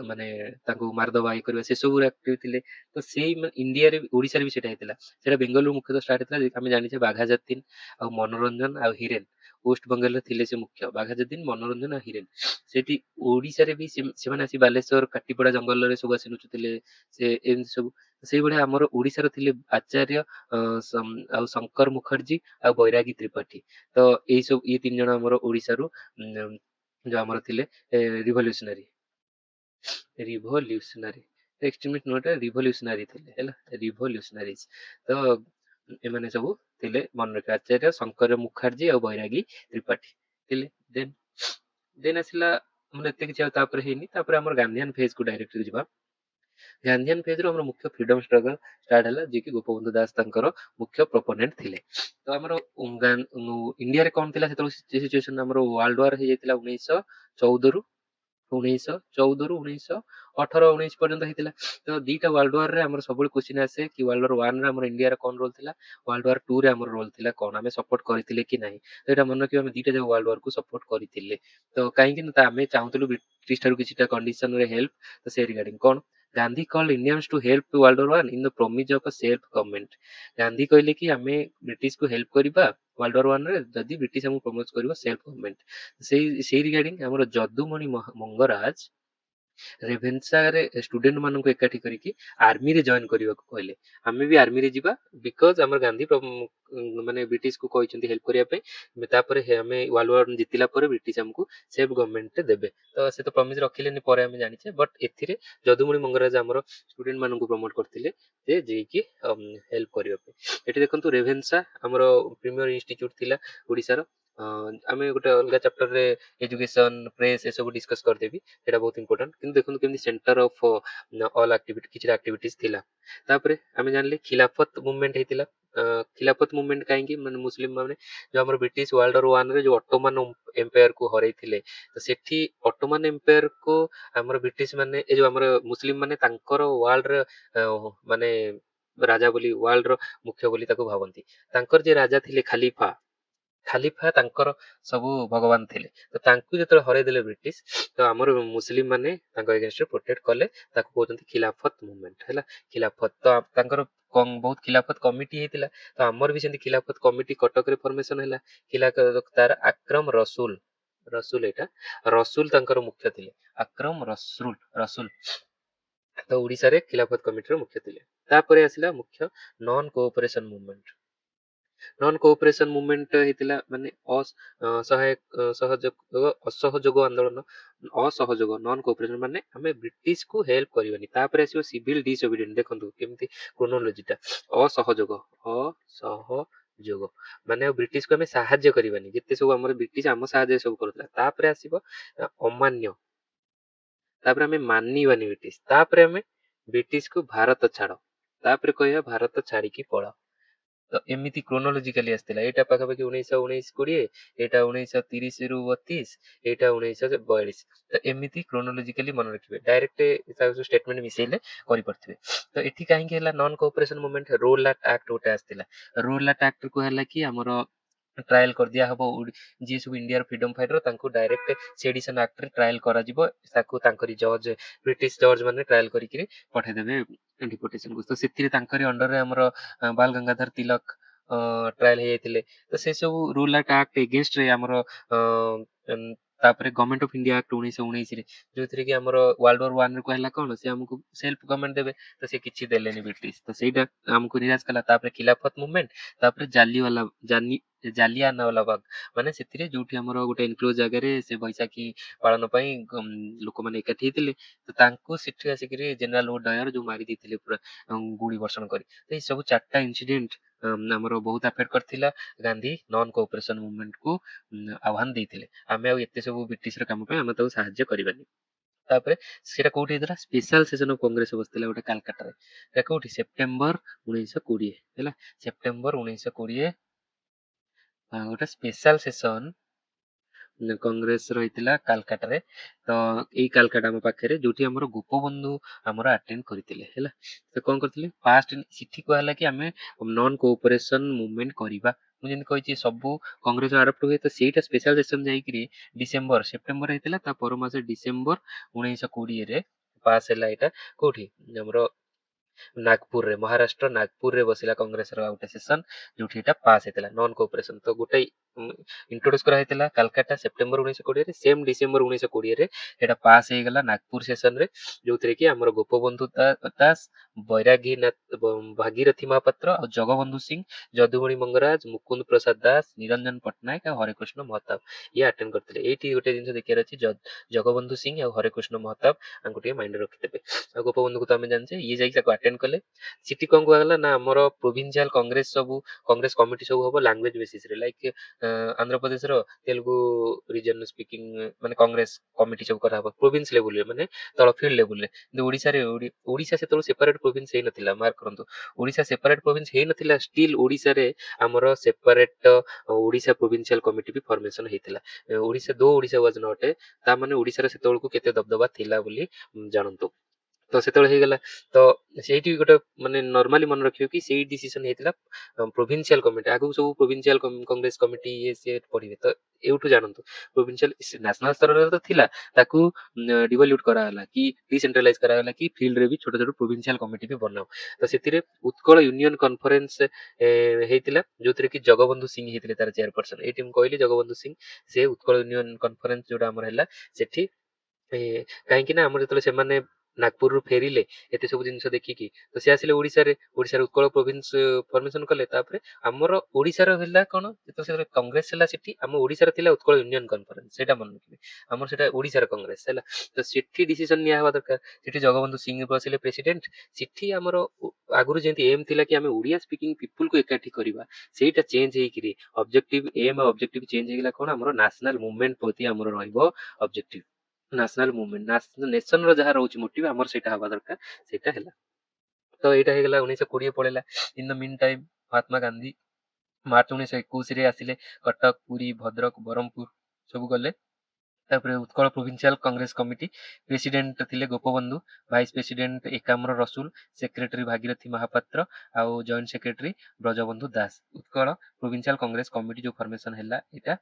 ମାନେ ତାଙ୍କୁ ମାରିଦବା ଇଏ କରିବା, ସେସବୁ ଆକ୍ଟିଭ ଥିଲେ। ତ ସେଇ ଇଣ୍ଡିଆରେ ଓଡିଶାରେ ବି ସେଇଟା ହେଇଥିଲା। ସେଇଟା ବେଙ୍ଗଲରୁ ମୁଖ୍ୟତଃ ଷ୍ଟାର୍ଟ ହେଇଥିଲା। ଆମେ ଜାଣିଛେ ବାଘା ଯତୀନ ଆଉ ମନୋରଞ୍ଜନ ଆଉ ହିରେନ ୱେଷ୍ଟ ବେଙ୍ଗଲରେ ଥିଲେ ସେ ମୁଖ୍ୟ, ବାଘା ଯତୀନ, ମନୋରଞ୍ଜନ ଆଉ ହିରେନ। ସେଠି ଓଡିଶାରେ ବି ସେମାନେ ଆସି ବାଲେଶ୍ୱର କାଟିପଡା ଜଙ୍ଗଲରେ ସବୁ ଆସି ଲୁଚୁଥିଲେ, ସେ ଏମିତି ସବୁ। ସେଇଭଳିଆ ଆମର ଓଡିଶାର ଥିଲେ ଆଚାର୍ଯ୍ୟ ଆଉ ଶଙ୍କର ମୁଖର୍ଜୀ ଆଉ ବୈରାଗୀ ତ୍ରିପାଠୀ। ତ ଏଇ ସବୁ ଇଏ 3 ଜଣ ଆମର ଓଡିଶାରୁ ଯୋଉ ଆମର ଥିଲେ ରିଭଲ୍ୟୁସନାରୀ ରିଭଲ୍ୟୁସନାରୀ ଏକ୍ସଟ୍ରିମିଷ୍ଟ ନୁହଁ, ରିଭଲ୍ୟୁସନାରୀ ଥିଲେ ହେଲା, ରିଭଲ୍ୟୁସନାରିଜ। ତ ଏମାନେ ସବୁ ଥିଲେ, ମନେ ରଖିବେ ଆଚାର୍ଯ୍ୟ ଶଙ୍କର ମୁଖାର୍ଜୀ ଆଉ ବୈରାଗୀ ତ୍ରିପାଠୀ ଥିଲେ। ଦେନ୍ ଦେନ୍ ଆସିଲା ଆମର ଏତେ କିଛି ଆଉ ତାପରେ ହେଇନି। ତାପରେ ଆମର ଗାନ୍ଧିଆନ ଫେଜ କୁ ଡାଇରେକ୍ଟ ଯିବା। ଗାନ୍ଧିଆନ ଫେଜ ରୁ ଆମର ମୁଖ୍ୟ ଫ୍ରିଡମ ଷ୍ଟ୍ରଗଲ ଷ୍ଟାର୍ଟ ହେଲା, ଯିଏକି ଗୋପବନ୍ଧୁ ଦାସ ତାଙ୍କର ମୁଖ୍ୟ ପ୍ରପୋନେଣ୍ଟ ଥିଲେ। ତ ଆମର ଇଣ୍ଡିଆରେ କଣ ଥିଲା ସେତେବେଳେ ସିଚୁଏସନ? ଆମର ୱାର୍ଲଡ ୱାର ହେଇଯାଇଥିଲା 1914ରୁ 1918 19 ପର୍ଯ୍ୟନ୍ତ ହେଇଥିଲା। ତ ଦିଟା ୱାର୍ଲଡ ୱାର ରେ ଆମର ସବୁବେଳେ କ୍ୱେଶ୍ଚିନ୍ ଆସେ କି ୱାର୍ଲଡ ୱାର 1 ରେ ଆମର ଇଣ୍ଡିଆର କଣ ରୋଲ ଥିଲା, ୱାର୍ଲଡ ୱାର 2 ରେ ଆମର ରୋଲ ଥିଲା କଣ, ଆମେ ସପୋର୍ଟ କରିଥିଲେ କି ନାହିଁ। ତ ଏଇଟା ମନେ ରଖିବା, ଆମେ ଦିଟା ଯାକ ୱାର୍ଲଡ ୱାର କୁ ସପୋର୍ଟ କରିଥିଲେ। ତ କାହିଁକି ନା ଆମେ ଚାହୁଁଥିଲୁ ବ୍ରିଟିଶ ଠାରୁ କିଛିଟା କଣ୍ଡିସନରେ ହେଲ୍ପ। ତ ସେ ରିଗାର୍ଡିଂ କଣ, Gandhi called Indians to help world war 1 in the promise of self government. Gandhi କହିଲେ କି ଆମେ ବ୍ରିଟିଶକୁ ହେଲ୍ପ କରିବା ୱାର୍ଲଡ ୱାର 1 ରେ ଯଦି ବ୍ରିଟିଶ ଆମକୁ ପ୍ରମୋଟ କରିବ ସେଲ୍ଫ ଗଭର୍ଣ୍ଣମେଣ୍ଟ। ସେଇ ରିଗାର୍ଡିଂ ଆମର ଯଦୁମଣି ମଙ୍ଗରାଜ ରେଭେନ୍ସାରେ ଷ୍ଟୁଡେଣ୍ଟ ମାନଙ୍କୁ ଏକାଠି କରିକି ଆର୍ମିରେ ଜଏନ୍ କରିବାକୁ କହିଲେ। ଆମେ ବି ଆର୍ମିରେ ଯିବା ବିକଜ ଆମର ଗାନ୍ଧୀ ମାନେ ବ୍ରିଟିଶକୁ କହିଛନ୍ତି ହେଲ୍ପ କରିବା ପାଇଁ। ତାପରେ ଆମେ ୱାର୍ଲଡ ୱାର ଜିତିଲା ପରେ ବ୍ରିଟିଶ ଆମକୁ ସେଫ୍ ଗଭର୍ଣ୍ଣମେଣ୍ଟ ଦେବେ। ତ ସେ ତ ପ୍ରମିସ ରଖିଲେନି ପରେ ଆମେ ଜାଣିଛେ, ବଟ୍ ଏଥିରେ ଯଦୁମଣି ମଙ୍ଗରାଜ ଆମର ଷ୍ଟୁଡେଣ୍ଟ ମାନଙ୍କୁ ପ୍ରମୋଟ କରିଥିଲେ ଯେ ଯାଇକି ହେଲ୍ପ କରିବା ପାଇଁ। ଏଠି ଦେଖନ୍ତୁ ରେଭେନ୍ସା ଆମର ପ୍ରିମିୟର ଇନଷ୍ଟିଚ୍ୟୁଟ ଥିଲା ଓଡ଼ିଶାର। ଆମେ ଗୋଟେ ଅଲଗା ଚାପ୍ଟରରେ ଏଜୁକେସନ ପ୍ରେସ୍ ଏସବୁ ଡିସ୍କସ୍ କରିଦେବି, ସେଇଟା ବହୁତ ଇମ୍ପୋର୍ଟାଣ୍ଟ। କିନ୍ତୁ ଦେଖନ୍ତୁ କେମିତି ସେଣ୍ଟର ଅଫ ଅଲ୍ ଆକ୍ଟିଭିଟି କିଛି ଆକ୍ଟିଭିଟିଜ ଥିଲା। ତାପରେ ଆମେ ଜାଣିଲେ ଖିଲାଫତ ମୁଭମେଣ୍ଟ ହେଇଥିଲା। ଖିଲାଫତ ମୁଭମେଣ୍ଟ କାହିଁକି, ମାନେ ମୁସଲିମ ମାନେ ଯୋଉ ଆମର ବ୍ରିଟିଶ ୱାର୍ଲଡ ୱାର ୱାନରେ ଯୋଉ ଅଟୋମାନ ଏମ୍ପାୟାର କୁ ହରେଇଥିଲେ, ତ ସେଠି ଅଟୋମାନ ଏମ୍ପାୟାର କୁ ଆମର ବ୍ରିଟିଶ ମାନେ ଏ ଯୋଉ ଆମର ମୁସଲିମ ମାନେ ତାଙ୍କର ୱାର୍ଲଡର ମାନେ ରାଜା ବୋଲି, ୱାର୍ଲଡର ମୁଖ୍ୟ ବୋଲି ତାକୁ ଭାବନ୍ତି। ତାଙ୍କର ଯେ ରାଜା ଥିଲେ ଖାଲିଫା, ଖାଲିଫା ତାଙ୍କର ସବୁ ଭଗବାନ ଥିଲେ। ତ ତାଙ୍କୁ ଯେତେବେଳେ ହରେଇ ଦେଲେ ବ୍ରିଟିଶ, ତ ଆମର ମୁସଲିମ ମାନେ ତାଙ୍କ ଏଗେନଷ୍ଟରେ ପ୍ରୋଟେକ୍ଟ କଲେ, ତାକୁ କହୁଛନ୍ତି ଖିଲାଫତ ମୁଭମେଣ୍ଟ ହେଲା। ଖିଲାଫତ ତ ତାଙ୍କର ବହୁତ ଖିଲାଫତ କମିଟି ହେଇଥିଲା। ତ ଆମର ବି ସେମିତି ଖିଲାଫତ କମିଟି କଟକରେ ଫର୍ମେସନ ହେଲା। ତାର ଆକ୍ରମ ରସୁଲ, ରସୁଲ ଏଇଟା ରସୁଲ ତାଙ୍କର ମୁଖ୍ୟ ଥିଲେ, ଆକ୍ରମ ରସୁଲ ରସୁଲ। ତ ଓଡିଶାରେ ଖିଲାଫତ କମିଟିର ମୁଖ୍ୟ ଥିଲେ। ତାପରେ ଆସିଲା ମୁଖ୍ୟ non cooperation movement. Non cooperation movement ହେଇଥିଲା ମାନେ ଅସହଯୋଗ ଆନ୍ଦୋଳନ। ଅସହଯୋଗ ନନ୍ କୋଅପରେସନ ମାନେ ଆମେ ବ୍ରିଟିଶକୁ ହେଲ୍ପ କରିବାନି। ତାପରେ ଆସିବ ସିଭିଲ ଡିସଓବିଡିଏଣ୍ଟ। ଦେଖନ୍ତୁ କେମିତି କ୍ରୋନୋଲୋଜିଟା, ଅସହଯୋଗ ଅସହଯୋଗ ମାନେ ଆଉ ବ୍ରିଟିଶକୁ ଆମେ ସାହାଯ୍ୟ କରିବାନି, ଯେତେ ସବୁ ଆମର ବ୍ରିଟିଶ ଆମ ସାହାଯ୍ୟ ସବୁ କରୁଥିଲା। ତାପରେ ଆସିବ ଅମାନ୍ୟ, ତାପରେ ଆମେ ମାନିବାନି ବ୍ରିଟିଶ, ତାପରେ ଆମେ ବ୍ରିଟିଶକୁ ଭାରତ ଛାଡ, ତାପରେ କହିବା ଭାରତ ଛାଡିକି ପଳାଅ। ତ ଏମିତି କ୍ରୋନୋଲୋଜିକାଲି ଆସିଥିଲା। ଏଇଟା ପାଖାପାଖି 1919-20, ଏଇଟା 1930-32, ଏଇଟା 1942। ତ ଏମିତି କ୍ରୋନୋଲୋଜିକାଲି ମନେ ରଖିବେ, ଡାଇରେକ୍ଟ ଷ୍ଟେଟମେଣ୍ଟ ମିଶେଇଲେ କରିପାରୁଥିବେ। ତ ଏଠି କାହିଁକି ହେଲା ନନ୍ କୋଅପରେସନ ମୁଭମେଣ୍ଟ, ରୋଲାଟ ଆକ୍ଟ ଗୋଟେ ଆସିଥିଲା। ରୋଲାଟ ଆକ୍ଟ କୁ ହେଲା କି ଆମର ଟ୍ରାଏଲ କରିଦିଆ ହବ ଯିଏ ସବୁ ଇଣ୍ଡିଆର ଫ୍ରିଡମ ଫାଇଟର, ତାଙ୍କୁ ଡାଇରେକ୍ଟ ସେଡିସନ ଆକ୍ଟରେ ଟ୍ରାଏଲ କରାଯିବ। ତାକୁ ତାଙ୍କରି ଜଜ, ବ୍ରିଟିଶ ଜଜ ମାନେ ଟ୍ରାଏଲ କରିକିରି ପଠେଇଦେବେ ଡିପୋର୍ଟେସନକୁ। ତ ସେଥିରେ ତାଙ୍କରି ଅଣ୍ଡରରେ ଆମର ବାଲ ଗଙ୍ଗାଧର ତିଲକ ଟ୍ରାଏଲ ହେଇଯାଇଥିଲେ। ତ ସେ ସବୁ ରୋଲାଟ ଆକ୍ଟ ଏଗେନଷ୍ଟରେ ଆମର ତାପରେ ଗଭର୍ଣ୍ଣମେଣ୍ଟ ଅଫ ଇଣ୍ଡିଆ ଆକ୍ଟ 1919ରେ, ଯୋଉଥିରେ କି ଆମର ୱାର୍ଲଡ ୱାର ୱାନରେ କହିଲା କଣ, ସେ ଆମକୁ ସେଲ୍ଫ ଗଭର୍ଣ୍ଣମେଣ୍ଟ ଦେବେ। ତ ସେ କିଛି ଦେଲେନି ବ୍ରିଟିଶ, ତ ସେଇଟା ଆମକୁ ନିରାଶ କଲା। ତାପରେ ଖିଲାଫତ ମୁଭମେଣ୍ଟ, ତାପରେ ଜାଲିଆନାୱାଲାବାଗ, ମାନେ ସେଥିରେ ଯୋଉଠି ଆମର ଗୋଟେ ଏନକ୍ଲୋଜ ଜାଗାରେ ସେ ବୈଶାଖୀ ପାଳନ ପାଇଁ ଲୋକମାନେ ଏକାଠି ହେଇଥିଲେ। ତ ତାଙ୍କୁ ସେଠି ଆସିକିରି ଜେନେରାଲ ଡୟାର ଯୋଉ ମାରି ଦେଇଥିଲେ ପୁରା ଗୁଳି ବର୍ଷଣ କରି। ତ ଏଇ ସବୁ 4ଟା ଇନସିଡେଣ୍ଟ ଆମର ବହୁତ ଆଫେକ୍ଟ କରିଥିଲା। ଗାନ୍ଧୀ ନନ୍ କୋଅପରେସନ ମୁଭମେଣ୍ଟକୁ ଆହ୍ୱାନ ଦେଇଥିଲେ, ଆମେ ଆଉ ଏତେ ସବୁ ବ୍ରିଟିଶର କାମ ପାଇଁ ଆମେ ତାକୁ ସାହାଯ୍ୟ କରିବାନି। ତାପରେ ସେଟା କୋଉଠି ହେଇଥିଲା, ସ୍ପେଶାଲ ସେସନ ଅଫ କଂଗ୍ରେସ ବସିଥିଲା ଗୋଟେ କାଲକାଟାରେ। ସେଟା କୋଉଠି, ସେପ୍ଟେମ୍ବର 1920 ହେଲା। ସେପ୍ଟେମ୍ବର 1920 ଗୋଟେ ସ୍ପେଶାଲ ସେସନ କଂଗ୍ରେସ ରହିଥିଲା କାଲକାଟାରେ। ତ ଏଇ କାଲକାଟା ଆମ ପାଖରେ, ଯୋଉଠି ଆମର ଗୋପବନ୍ଧୁ ଆମର ଆଟେଣ୍ଡ କରିଥିଲେ ହେଲା। ତ କଣ କରିଥିଲେ, ଫାଷ୍ଟ ସେଠି କୁହାହେଲା କି ଆମେ ନନ୍ କୋଅପରେସନ ମୁଭମେଣ୍ଟ କରିବା। ମୁଁ ଯେମିତି କହିଛି ସବୁ କଂଗ୍ରେସ ଆଡପ୍ଟ ହୁଏ। ତ ସେଇଟା ସ୍ପେଶାଲ ସେସନ ଯାଇକିରି ସେପ୍ଟେମ୍ବର ହେଇଥିଲା। ତା ପର ମାସ ଡିସେମ୍ବର 1920ରେ ପାସ୍ ହେଲା। ଏଇଟା କୋଉଠି, ଆମର ନାଗପୁରରେ, ମହାରାଷ୍ଟ୍ର ନାଗପୁରରେ ବସିଲା କଂଗ୍ରେସର ଗୋଟେ ସେସନ, ଯୋଉଠି ଏଟା ପାସ୍ ହେଇଥିଲା ନନ୍ କୋଅପରେସନ। ତ ଗୋଟେ ଇଣ୍ଟ୍ରୋଡ୍ୟୁସ କରାହେଇଥିଲା କାଲକାଟା ସେପ୍ଟେମ୍ବର 1920ରେ। ସେମ୍ ଡିସେମ୍ବର 1920ରେ ଏଟା ପାସ୍ ହେଇଗଲା ନାଗପୁର ସେସନରେ, ଯୋଉଥିରେ କି ଆମର ଗୋପବନ୍ଧୁ ଦାସ, ଭାଗୀରଥୀ ମହାପାତ୍ର ଆଉ ଜଗବନ୍ଧୁ ସିଂ, ଯଦୁମଣି ମଙ୍ଗରାଜ, ମୁକୁନ୍ଦ ପ୍ରସାଦ ଦାସ, ନିରଞ୍ଜନ ପଟ୍ଟନାୟକ ଆଉ ହରେକୃଷ୍ଣ ମହତାବ ଇଏ ଆଟେଣ୍ଡ କରିଥିଲେ। ଏଇଠି ଗୋଟେ ଜିନିଷ ଦେଖିବାର ଅଛି, ଜଗବନ୍ଧୁ ସିଂ ଆଉ ହରେକୃଷ୍ଣ ମହତାବ ଆଙ୍କୁ ଟିକେ ମାଇଣ୍ଡରେ ରଖିଦେବେ। ଆଉ ଗୋପବନ୍ଧୁକୁ ତ ଆମେ ଜାଣିଛେ, ଇଏ ଯାଇକି ତାକୁ ଆଟେଣ୍ଡ କଲେ। ସେଠି କଣ କୁହାଗଲା ନା ଆମର ପ୍ରୋଭିନ୍ସିଆଲ କଂଗ୍ରେସ ସବୁ, କଂଗ୍ରେସ କମିଟି ସବୁ ହବ ଲାଙ୍ଗୁଏଜ ବେସିସରେ। ଲାଇକ ଆନ୍ଧ୍ରପ୍ରଦେଶର ତେଲୁଗୁ ରିଜନ ସ୍ପିକିଂ ମାନେ କଂଗ୍ରେସ କମିଟି ସବୁ କରାହବ ପ୍ରୋଭିନ୍ସ ଲେବୁଲରେ, ମାନେ ତଳ ଫିଲ୍ଡ ଲେବୁଲରେ। କିନ୍ତୁ ଓଡିଶାରେ ଓଡିଶା ସେତେବେଳେ ସେପାରେଟ ପ୍ରୋଭିନ୍ସ ହେଇନଥିଲା, ମାର୍କ କରନ୍ତୁ। ଓଡିଶା ସେପାରେଟ ପ୍ରୋଭିନ୍ସ ହେଇନଥିଲା, ଷ୍ଟିଲ ଓଡିଶାରେ ଆମର ସେପାରେଟ ଓଡିଶା ପ୍ରୋଭିନ୍ସିଆଲ କମିଟି ବି ଫର୍ମେସନ ହେଇଥିଲା। ଓଡିଶା ୱାଜ ନଟ୍ ତା ମାନେ ଓଡିଶାର ସେତେବେଳକୁ କେତେ ଦବଦବା ଥିଲା ବୋଲି ଜାଣନ୍ତୁ। ତ ସେତେବେଳେ ହେଇଗଲା। ତ ସେଇଠି ଗୋଟେ ମାନେ ନର୍ମାଲି ମନେ ରଖିବ କି ସେଇ ଡିସିସନ ହେଇଥିଲା ପ୍ରୋଭିନ୍ସିଆଲ କମିଟି। ଆଗକୁ ସବୁ ପ୍ରୋଭିନ୍ସିଆଲ କଂଗ୍ରେସ କମିଟି ଇଏ ସିଏ ପଢିବେ, ତ ଏଇଠୁ ଜାଣନ୍ତୁ ପ୍ରୋଭିନ୍ସିଆଲ ନ୍ୟାସନାଲ ସ୍ତରରେ ତ ଥିଲା, ତାକୁ ଡିଭଲ୍ୟୁଟ କରାଗଲା କି ଡିସେଣ୍ଟ୍ରାଲାଇଜ କରାଗଲା କି ଫିଲ୍ଡରେ ବି ଛୋଟ ଛୋଟ ପ୍ରୋଭିନ୍ସିଆଲ କମିଟି ବି ବନାଉ। ତ ସେଥିରେ ଉତ୍କଳ ୟୁନିୟନ କନଫରେନ୍ସ ହେଇଥିଲା, ଯୋଉଥିରେ କି ଜଗବନ୍ଧୁ ସିଂ ହେଇଥିଲେ ତାର ଚେୟାରପର୍ସନ। ଏଇଠି ମୁଁ କହିଲି ଜଗବନ୍ଧୁ ସିଂ, ସେ ଉତ୍କଳ ୟୁନିୟନ କନଫରେନ୍ସ ଯୋଉଟା ଆମର ହେଲା ସେଠି ଏ କାହିଁକି ନା ଆମର ଯେତେବେଳେ ସେମାନେ ନାଗପୁରରୁ ଫେରିଲେ ଏତେ ସବୁ ଜିନିଷ ଦେଖିକି, ତ ସେ ଆସିଲେ ଓଡ଼ିଶାରେ ଉତ୍କଳ ପ୍ରୋଭିନ୍ସ ଫର୍ମେସନ କଲେ। ତାପରେ ଆମର ଓଡ଼ିଶାର ହେଲା କଣ, ଯେତେବେଳେ କଂଗ୍ରେସ ହେଲା ସେଠି, ଆମ ଓଡ଼ିଶାର ଥିଲା ଉତ୍କଳ ୟୁନିୟନ କନଫରେନ୍ସ, ସେଇଟା ମନେ ରଖିବେ। ଆମର ସେଟା ଓଡ଼ିଶାର କଂଗ୍ରେସ ହେଲା। ତ ସେଠି ଡିସିସନ ନିଆ ହବା ଦରକାର। ସେଠି ଜଗବନ୍ଧୁ ସିଂହ ବସିଲେ ପ୍ରେସିଡେଣ୍ଟ। ସେଠି ଆମର ଆଗରୁ ଯେମିତି ଏମ୍ ଥିଲା କି ଆମେ ଓଡ଼ିଆ ସ୍ପିକିଂ ପିପୁଲକୁ ଏକାଠି କରିବା, ସେଇଟା ଚେଞ୍ଜ ହେଇକିରି ଅବଜେକ୍ଟିଭ ଏମ୍ ଆଉ ଅବଜେକ୍ଟିଭ ଚେଞ୍ଜ ହେଇଗଲା କଣ, ଆମର ନ୍ୟାସନାଲ ମୁଭମେଣ୍ଟ ପ୍ରତି ଆମର ରହିବ ଅବଜେକ୍ଟିଭ। ନ୍ୟାସନାଲ ମୁଭମେଣ୍ଟ ନେସନର ଯାହା ରହୁଛି ମୋଟିଭ, ଆମର ସେଇଟା ହବା ଦରକାର, ସେଇଟା ହେଲା। ତ ଏଇଟା ହେଇଗଲା 1920 ପଳେଇଲା। In the mean time Mahatma Gandhi March 1921 ଆସିଲେ। କଟକ, ପୁରୀ, ଭଦ୍ରକ, ବ୍ରହ୍ମପୁର ସବୁ ଗଲେ। ତାପରେ Utkal provincial Congress committee president ଥିଲେ Gopabandhu, vice president Ekamra Rasul, secretary Bhagirathi Mahapatra, ଆଉ joint secretary Brajabandhu Das. Utkal provincial Congress committee ଯୋଉ ଫର୍ମେସନ ହେଲା ଏଇଟା,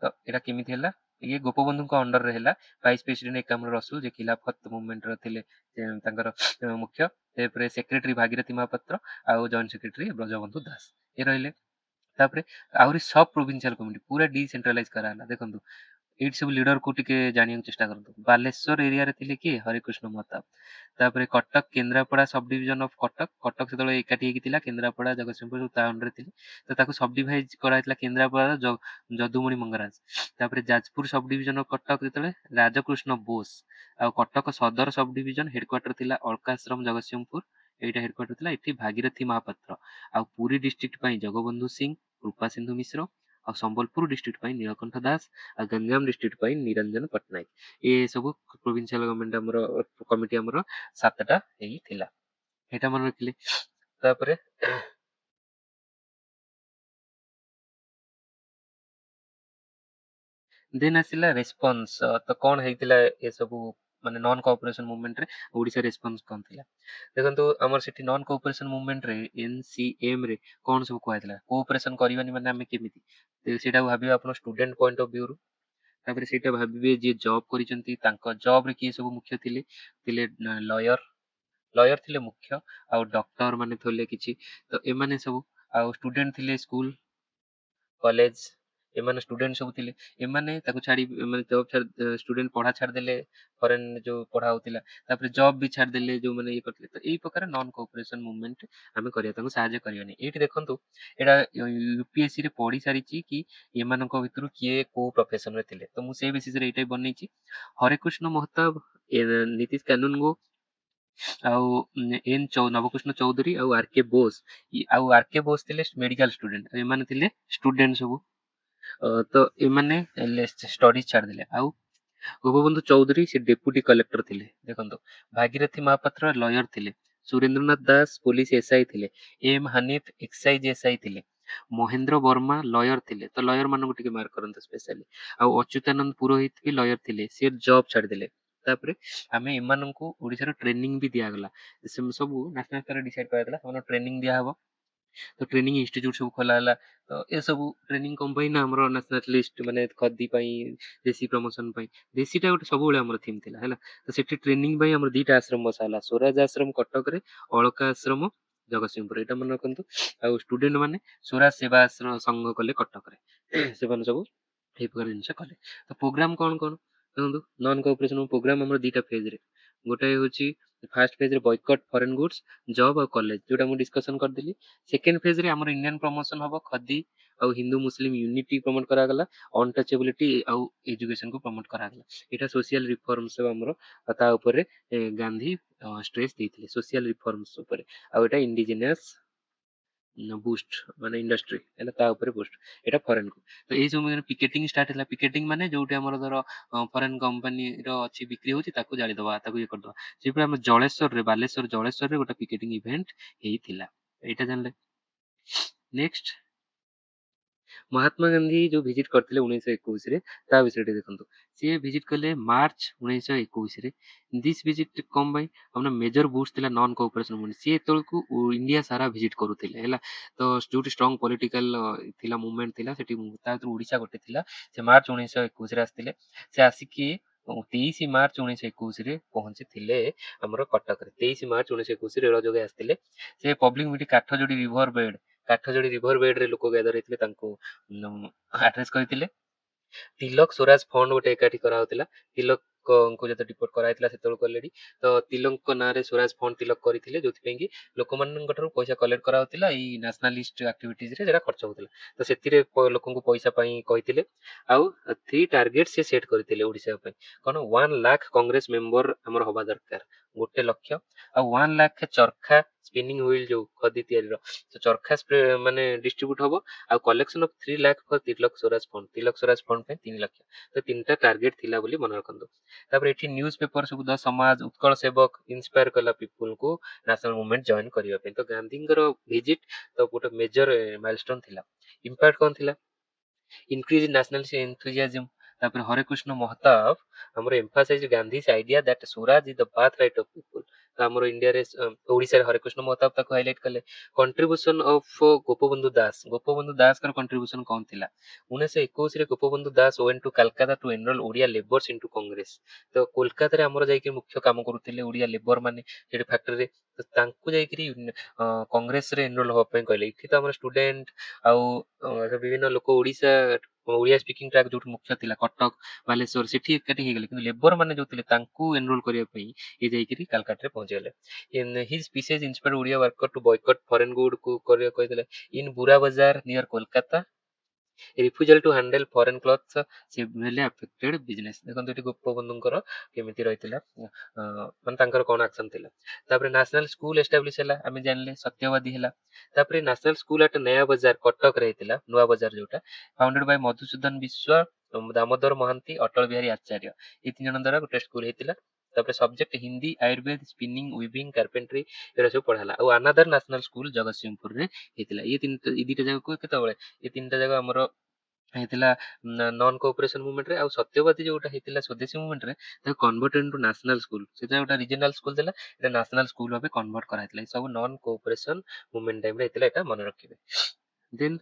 ତ ଏଇଟା କେମିତି ହେଲା, ଇଏ ଗୋପବନ୍ଧୁଙ୍କ ଅଣ୍ଡରରେ ହେଲା। ଭାଇସ୍ ପ୍ରେସିଡେଣ୍ଟ ଏକାମ୍ର ରସୁଲ ଯେ ଖିଲାଫତ ମୁଭମେଣ୍ଟର ଥିଲେ, ତାଙ୍କର ମୁଖ୍ୟ। ତାପରେ ସେକ୍ରେଟାରୀ ଭାଗୀରଥୀ ମହାପାତ୍ର ଆଉ ଜଏଣ୍ଟ ସେକ୍ରେଟାରୀ ବ୍ରଜବନ୍ଧୁ ଦାସ ଏ ରହିଲେ। ତାପରେ ଆହୁରି ସବ୍ ପ୍ରୋଭିନ୍ସିଆଲ କମିଟି ପୁରା ଡିସେଣ୍ଟ୍ରାଲାଇଜ କରାହେଲା। ଦେଖନ୍ତୁ ଏଇଠି ସବୁ ଲିଡରକୁ ଟିକେ ଜାଣିବାକୁ ଚେଷ୍ଟା କରନ୍ତୁ। ବାଲେଶ୍ୱର ଏରିଆରେ ଥିଲେ କିଏ, ହରେକୃଷ୍ଣ ମହତାବ। ତାପରେ Cuttack Kendrapara sub division of Cuttack ସେତେବେଳେ ଏକାଠି ହେଇକି ଥିଲା, କେନ୍ଦ୍ରାପଡ଼ା ଜଗତସିଂହପୁର ତା ଅଣ୍ଡରରେ ଥିଲେ। ତ ତାକୁ ସବ୍ ଡିଭାଇଜ କରାଯାଇଥିଲା କେନ୍ଦ୍ରାପଡ଼ାର ଯଦୁମଣି ମଙ୍ଗରାଜ। ତାପରେ Jajpur sub division of Cuttack ଯେତେବେଳେ ରାଜକୃଷ୍ଣ ବୋଷ। ଆଉ କଟକ ସଦର ସବ୍ ଡିଭିଜନ ହେଡକ୍ୱାର୍ଟର ଥିଲା ଅଳକାଶ୍ରମ ଜଗତସିଂହପୁର, ଏଇଟା ହେଡକ୍ୱାର୍ଟର ଥିଲା, ଏଠି ଭାଗୀରଥୀ ମହାପାତ୍ର। ଆଉ ପୁରୀ ଡିଷ୍ଟ୍ରିକ୍ଟ ପାଇଁ ଜଗବନ୍ଧୁ ସିଂ, କୃପା ସିନ୍ଧୁ ମିଶ୍ର। ଆଉ ସମ୍ବଲପୁର ଡିଷ୍ଟ୍ରିକ୍ଟ ପାଇଁ ନୀଳକଣ୍ଠ ଦାସ। ଆଉ ଗଞ୍ଜାମ ଡିଷ୍ଟ୍ରିକ୍ଟ ପାଇଁ ନିରଞ୍ଜନ ପଟ୍ଟନାୟକ। ଏ ସବୁ ପ୍ରୋଭିନ୍ସିଆଲ ଗଭର୍ଣ୍ଣମେଣ୍ଟ ଆମର କମିଟି ଆମର 7ଟା ହେଇଥିଲା, ଏଇଟା ମନେ ରଖିଲେ। ତାପରେ ଦେନ୍ ଆସିଲା ରେସ୍ପନ୍ସ। ତ କଣ ହେଇଥିଲା ଏସବୁ, ମାନେ ନନ୍ କୋଅପରେସନ ମୁଭମେଣ୍ଟରେ ଓଡ଼ିଶା ରେସ୍ପନ୍ସ କଣ ଥିଲା। ଦେଖନ୍ତୁ ଆମର ସେଠି ନନ୍ କୋଅପରେସନ ମୁଭମେଣ୍ଟରେ NCM ରେ କଣ ସବୁ କୁହାଯାଇଥିଲା, କୋଅପରେସନ କରିବାନି ମାନେ ଆମେ କେମିତି, ସେଇଟା ଭାବିବା ଆପଣ ଷ୍ଟୁଡେଣ୍ଟ ପଏଣ୍ଟ ଅଫ ଭ୍ୟୁରୁ। ତାପରେ ସେଇଟା ଭାବିବେ ଯିଏ ଜବ୍ କରିଛନ୍ତି ତାଙ୍କ ଜବରେ କିଏ ସବୁ ମୁଖ୍ୟ ଥିଲେ। ଥିଲେ ଲୟର ଥିଲେ ମୁଖ୍ୟ, ଆଉ ଡକ୍ଟର ମାନେ ଥିଲେ କିଛି। ତ ଏମାନେ ସବୁ, ଆଉ ଷ୍ଟୁଡେଣ୍ଟ ଥିଲେ ସ୍କୁଲ କଲେଜ, ଏମାନେ ଷ୍ଟୁଡେଣ୍ଟ ସବୁ ଥିଲେ। ଏମାନେ ତାକୁ ଛାଡି, ମାନେ ଜବ୍ ଛାଡି, ଷ୍ଟୁଡେଣ୍ଟ ପଢା ଛାଡିଦେଲେ, ଫରେନ୍ ଯୋଉ ପଢା ହଉଥିଲା। ତାପରେ ଜବ୍ ବି ଛାଡିଦେଲେ ଯୋଉମାନେ ଇଏ କରିଥିଲେ। ତ ଏଇ ପ୍ରକାର ନନ୍ କୋଅପରେସନ ମୁଭମେଣ୍ଟ ଆମେ କରିବା, ତାଙ୍କୁ ସାହାଯ୍ୟ କରିବାନି। ଏଇଠି ଦେଖନ୍ତୁ ଏଇଟା UPSC ରେ ପଢି ସାରିଛି କି ଏମାନଙ୍କ ଭିତରୁ କିଏ କୋଉ ପ୍ରଫେସନରେ ଥିଲେ, ତ ମୁଁ ସେଇ ବେସିସରେ ଏଇଟା ବନେଇଛି। ହରେକୃଷ୍ଣ ମହତାବ, ନୀତିଶ କାନୁନଗୋ, ଆଉ ନବକୃଷ୍ଣ ଚୌଧୁରୀ, ଆଉ R.K. ବୋଷ। ଆଉ R.K. ବୋଷ ଥିଲେ ମେଡିକାଲ ଷ୍ଟୁଡେଣ୍ଟ, ଏମାନେ ଥିଲେ ଷ୍ଟୁଡେଣ୍ଟ ସବୁ। ତ ଏମାନେ ଷ୍ଟଡିଜ ଛାଡ଼ିଦେଲେ। ଆଉ ଗୋପବନ୍ଧୁ ଚୌଧୁରୀ ସେ ଡେପୁଟି କଲେକ୍ଟର ଥିଲେ। ଦେଖନ୍ତୁ ଭାଗୀରଥୀ ମହାପାତ୍ର ଲୟର ଥିଲେ, ସୁରେନ୍ଦ୍ରନାଥ ଦାସ ପୋଲିସ SI ଥିଲେ, M ହାନିଫ ଏକ୍ସାଇଜ SI ଥିଲେ, ମହେନ୍ଦ୍ର ବର୍ମା ଲୟର ଥିଲେ। ତ ଲୟର ମାନଙ୍କୁ ଟିକେ ମାର୍କ କରନ୍ତୁ ସ୍ପେଶାଲି। ଆଉ ଅଚ୍ୟୁତାନନ୍ଦ ପୁରୋହିତ ବି ଲୟର ଥିଲେ, ସେ ଜବ୍ ଛାଡ଼ିଦେଲେ। ତାପରେ ଆମେ ଏମାନଙ୍କୁ ଓଡ଼ିଶାର ଟ୍ରେନିଂ ବି ଦିଆଗଲା। ସବୁ ନ୍ୟାସନାଲ ସ୍ତରରେ ଡିସାଇଡ୍ କରାଯାଇଥିଲା, ସେମାନଙ୍କୁ ଟ୍ରେନିଂ ଦିଆହବ। ତ ଟ୍ରେନିଂ ଇନଷ୍ଟିଚ୍ୟୁଟ ସବୁ ଖୋଲା ହେଲା। ତ ଏସବୁ ଟ୍ରେନିଂ କଣ ପାଇଁ ନା ଆମର ନ୍ୟାସନାଲିଷ୍ଟ, ମାନେ ଖଦି ପାଇଁ, ଦେଶୀ ପ୍ରମୋସନ ପାଇଁ। ଦେଶୀଟା ଗୋଟେ ସବୁବେଳେ ଆମର ଥିମ୍ ଥିଲା ହେଲା। ତ ସେଠି ଟ୍ରେନିଂ ପାଇଁ ଆମର ଦିଟା ଆଶ୍ରମ ବସା ହେଲା, ସ୍ୱରାଜ ଆଶ୍ରମ କଟକରେ, ଅଳକା ଆଶ୍ରମ ଜଗତସିଂହପୁର, ଏଇଟା ମନେ ରଖନ୍ତୁ। ଆଉ ଷ୍ଟୁଡେଣ୍ଟ ମାନେ ସ୍ୱରାଜ ସେବା ଆଶ୍ରମ ସଂଘ କଲେ କଟକରେ। ସେମାନେ ସବୁ ଏଇ ପ୍ରକାର ଜିନିଷ କଲେ। ତ ପ୍ରୋଗ୍ରାମ କଣ କଣ ଦେଖନ୍ତୁ, ନନ୍ କୋଅପରେସନ ପ୍ରୋଗ୍ରାମ ଆମର ଦିଟା ଫେଜରେ। ଗୋଟାଏ ହଉଛି ଫାର୍ଷ୍ଟ ଫେଜରେ ବୟକଟ ଫରେନ୍ ଗୁଡ୍ସ, ଜବ୍ ଆଉ କଲେଜ, ଯୋଉଟା ମୁଁ ଡିସ୍କସନ କରିଦେଲି। ସେକେଣ୍ଡ ଫେଜରେ ଆମର ଇଣ୍ଡିଆନ ପ୍ରମୋସନ ହବ, ଖଦି ଆଉ ହିନ୍ଦୁ ମୁସଲିମ ୟୁନିଟି ପ୍ରମୋଟ କରାଗଲା, ଅନଟଚେବିଲିଟି ଆଉ ଏଜୁକେସନକୁ ପ୍ରମୋଟ କରାଗଲା। ଏଇଟା ସୋସିଆଲ ରିଫର୍ମସ ଆମର, ତା ଉପରେ ଗାନ୍ଧୀ ଷ୍ଟ୍ରେସ୍ ଦେଇଥିଲେ, ସୋସିଆଲ ରିଫର୍ମସ ଉପରେ। ଆଉ ଏଇଟା ଇଣ୍ଡିଜିନିୟସ ବୁଷ୍ଟ, ମାନେ ଇଣ୍ଡଷ୍ଟ୍ରି ହେଲା, ତା ଉପରେ ବୁଷ୍ଟ। ଏଇଟା ଫରେନକୁ। ତ ଏଇ ସବୁ ପିକେଟିଂ ଷ୍ଟାର୍ଟ ହେଲା। ପିକେଟିଂ ମାନେ ଯୋଉଠି ଆମର ଧର ଫରେନ୍ କମ୍ପାନୀର ଅଛି, ବିକ୍ରି ହଉଛି, ତାକୁ ଜାଳିଦବା, ତାକୁ ଇଏ କରିଦବା। ସେପରି ଆମ ଜଳେଶ୍ୱରରେ, ବାଲେଶ୍ୱର ଜଳେଶ୍ୱରରେ ଗୋଟେ ପିକେଟିଂ ଇଭେଣ୍ଟ ହେଇଥିଲା, ଏଇଟା ଜାଣିଲେ। ନେକ୍ସଟ, ମହାତ୍ମା ଗାନ୍ଧୀ ଯୋଉ ଭିଜିଟ କରିଥିଲେ 1921ରେ, ତା ବିଷୟରେ ଟିକେ ଦେଖନ୍ତୁ। ସିଏ ଭିଜିଟ କଲେ ମାର୍ଚ୍ଚ 1921ରେ। ଦିସ୍ ଭିଜିଟ କଣ ପାଇଁ, ଆମର ମେଜର ବୁଷ୍ଟ ଥିଲା ନନ୍ କୋଅପରେସନ ମୁଭମେଣ୍ଟ। ସିଏ ଏତେବେଳକୁ ଇଣ୍ଡିଆ ସାରା ଭିଜିଟ କରୁଥିଲେ ହେଲା। ତ ଯୋଉଠି ଷ୍ଟ୍ରଙ୍ଗ ପଲିଟିକାଲ ଥିଲା, ମୁଭମେଣ୍ଟ ଥିଲା ସେଠି, ତା ଭିତରୁ ଓଡ଼ିଶା ଗୋଟେ ଥିଲା। ସେ ମାର୍ଚ୍ଚ 1921ରେ ଆସିଥିଲେ। ସେ ଆସିକି 23 ମାର୍ଚ୍ଚ 1921ରେ ପହଞ୍ଚିଥିଲେ ଆମର କଟକରେ। 23 ମାର୍ଚ୍ଚ 1921 ରେଳ ଯୋଗେ ଆସିଥିଲେ। ସେ ପବ୍ଲିକ ମିଟିଂ କାଠଯୋଡି ରିଭର ବେଡରେ ଲୋକ ଗ୍ୟାଦର ହେଇଥିଲେ, ତାଙ୍କୁ ଆଡ୍ରେସ କରିଥିଲେ। ତିଲକ ସ୍ୱରାଜ ଫଣ୍ଡ ଗୋଟେ ଏକାଠି କରାହଉଥିଲା। ତିଲକ को ଯେତେ ଡିପୋର୍ଟ କରାଯାଇଥିଲା ସେତେବେଳକୁ ଅଲରେଡି ତ ତିଲକଙ୍କ ନାଁରେ ସ୍ୱରାଜ ଫଣ୍ଡ ତିଲକ କରିଥିଲେ ଯୋଉଥିପାଇଁ କି ଲୋକମାନଙ୍କ ଠାରୁ ପଇସା କଲେକ୍ଟ କରାହଉଥିଲା ଏଇ ନ୍ୟାସନାଲିଷ୍ଟ ଆକ୍ଟିଭିଟିଜରେ ସେଟା ଖର୍ଚ୍ଚ ହଉଥିଲା ତ ସେଥିରେ ଲୋକଙ୍କୁ ପଇସା ପାଇଁ କହିଥିଲେ ଆଉ 3 ଟାର୍ଗେଟ ସେ ସେଟ୍ କରିଥିଲେ ଓଡିଶା ପାଇଁ କଣ 1 ଲାଖ କଂଗ୍ରେସ ମେମ୍ବର ଆମର ହବା ଦରକାର 1 ଲକ୍ଷ ଆଉ 1 ଲାଖ ଚରଖା ସ୍ପିନିଂ ହୁଇଲ ଯୋଉ ଖଦି ତିଆରିର ଚରଖା ମାନେ ଡିଷ୍ଟ୍ରିବ୍ୟୁଟ ହବ ଆଉ collection of 3 lakh for Tilak Swaraj fund ପାଇଁ 3 ଲକ୍ଷ ତ 3ଟା ଟାର୍ଗେଟ ଥିଲା ବୋଲି ମନେ ରଖନ୍ତୁ ତାପରେ ଏଠି ନ୍ୟୁଜ ପେପର ସବୁ ଦ ସମାଜ ଉତ୍କଳ ସେବକ ଇନ୍ସପାୟାର କଲା ପିପୁଲକୁ ନ୍ୟାସନାଲ ମୁଭମେଣ୍ଟ ଜଏନ କରିବା ପାଇଁ ତ ଗାନ୍ଧୀଙ୍କର ଭିଜିଟ ତ ଗୋଟେ ମେଜର ମାଇଲଷ୍ଟୋନ ଥିଲା ଇମ୍ପାକ୍ଟ କଣ ଥିଲା increase in national enthusiasm ତାପରେ ହରେକୃଷ୍ଣ ମହତାବ ଆମର emphasize ଗାନ୍ଧୀ's idea that Swaraj is the birthright of people ତ ଆମର ଇଣ୍ଡିଆରେ ଓଡିଶାରେ ହରେକୃଷ୍ଣ ମହତାବ ତାକୁ ହାଇଲାଇଟ କଲେ କଣ୍ଟ୍ରିବ୍ୟୁସନ ଅଫ ଗୋପବନ୍ଧୁ ଦାସଙ୍କର କଣ୍ଟ୍ରିବ୍ୟୁସନ କଣ ଥିଲା 1921ରେ Gopabandhu Das went to Calcutta to enroll Odia ଲେବର୍ସ into Congress ତ କୋଲକାତାରେ ଆମର ଯାଇକି ମୁଖ୍ୟ କାମ କରୁଥିଲେ ଓଡିଆ ଲେବର ମାନେ ସେଠି ଫ୍ୟାକ୍ଟ୍ରିରେ ତ ତାଙ୍କୁ ଯାଇକିରି କଂଗ୍ରେସରେ ଏନରୋଲ ହବା ପାଇଁ କହିଲେ ଏଠି ତ ଆମର ଷ୍ଟୁଡେଣ୍ଟ ଆଉ ବିଭିନ୍ନ ଲୋକ ଓଡିଆ ସ୍ପିକିଂ ଟ୍ରାକ୍ ଯୋଉଠି ମୁଖ୍ୟ ଥିଲା କଟକ ବାଲେଶ୍ୱର ସେଠି ଏକାଠି ହେଇଗଲେ କିନ୍ତୁ ଲେବର ମାନେ ଯୋଉ ଥିଲେ ତାଙ୍କୁ ଏନରୋଲ କରିବା ପାଇଁ ଇଏ ଯାଇକିରି କାଲକାଟାରେ ପହଞ୍ଚିଗଲେ in his speeches inspired Odia worker to boycott foreign good କୁ କରିବାକୁ କହିଥିଲେ in Bura Bazar near Kolkata refusal to handle foreign cloths severely affected business ଦେଖନ୍ତୁ ଏଠି ଗୋପବନ୍ଧୁଙ୍କର କେମିତି ରହିଥିଲା ମାନେ ତାଙ୍କର କଣ ଆକ୍ସନ ଥିଲା ତାପରେ ନ୍ୟାସନାଲ ସ୍କୁଲ ଏଷ୍ଟାବ୍ଲିଶ ହେଲା ଆମେ ଜାଣିଲେ ସତ୍ୟବାଦୀ ହେଲା ତାପରେ ନ୍ୟାସନାଲ ସ୍କୁଲ ଆଟ ନୟା ବଜାର କଟକରେ ହେଇଥିଲା ନୂଆ ବଜାର ଯୋଉଟା ଫାଉଣ୍ଡେଡ ବାଇ ମଧୁସୂଦନ ବିଶ୍ଵ ଦାମୋଦର ମହାନ୍ତି ଅଟଳ ବିହାରୀ ଆଚାର୍ଯ୍ୟ ଏଇ 3 ଜଣ ଦ୍ୱାରା ଗୋଟେ ସ୍କୁଲ ହେଇଥିଲା ତାପରେ subject Hindi Ayurveda spinning weaving carpentry ଏଗୁଡ଼ା ସବୁ ପଢା ହେଲା ଆଉ ଆନାଦର ନ୍ୟାସନାଲ ସ୍କୁଲ ଜଗତସିଂହପୁରରେ ହେଇଥିଲା ଏଇ ଦିଟା ଜାଗାକୁ କେତେବେଳେ ଏ 3ଟା ଜାଗା ଆମର ହେଇଥିଲା ନନ୍ କୋଅପରେସନ ମୁଭମେଣ୍ଟରେ ଆଉ ସତ୍ୟବାଦୀ ଯୋଉଟା ହେଇଥିଲା ସ୍ୱଦେଶୀ ମୁଭମେଣ୍ଟରେ ତାକୁ କନଭର୍ଟେଡ ଇନଟୁ ନ୍ୟାସନାଲ ସ୍କୁଲ ସେଟା ଗୋଟେ ରିଜନାଲ ସ୍କୁଲ ଥିଲା এটা ନ୍ୟାସନାଲ ସ୍କୁଲ ଭାବେ କନଭର୍ଟ କରାଯାଇଥିଲା ଏ ସବୁ ନନ୍ କୋଅପରେସନ ମୁଭମେଣ୍ଟ ଟାଇମରେ ହେଇଥିଲା ଏଟା ମନେ ରଖିବେ ଦେନ୍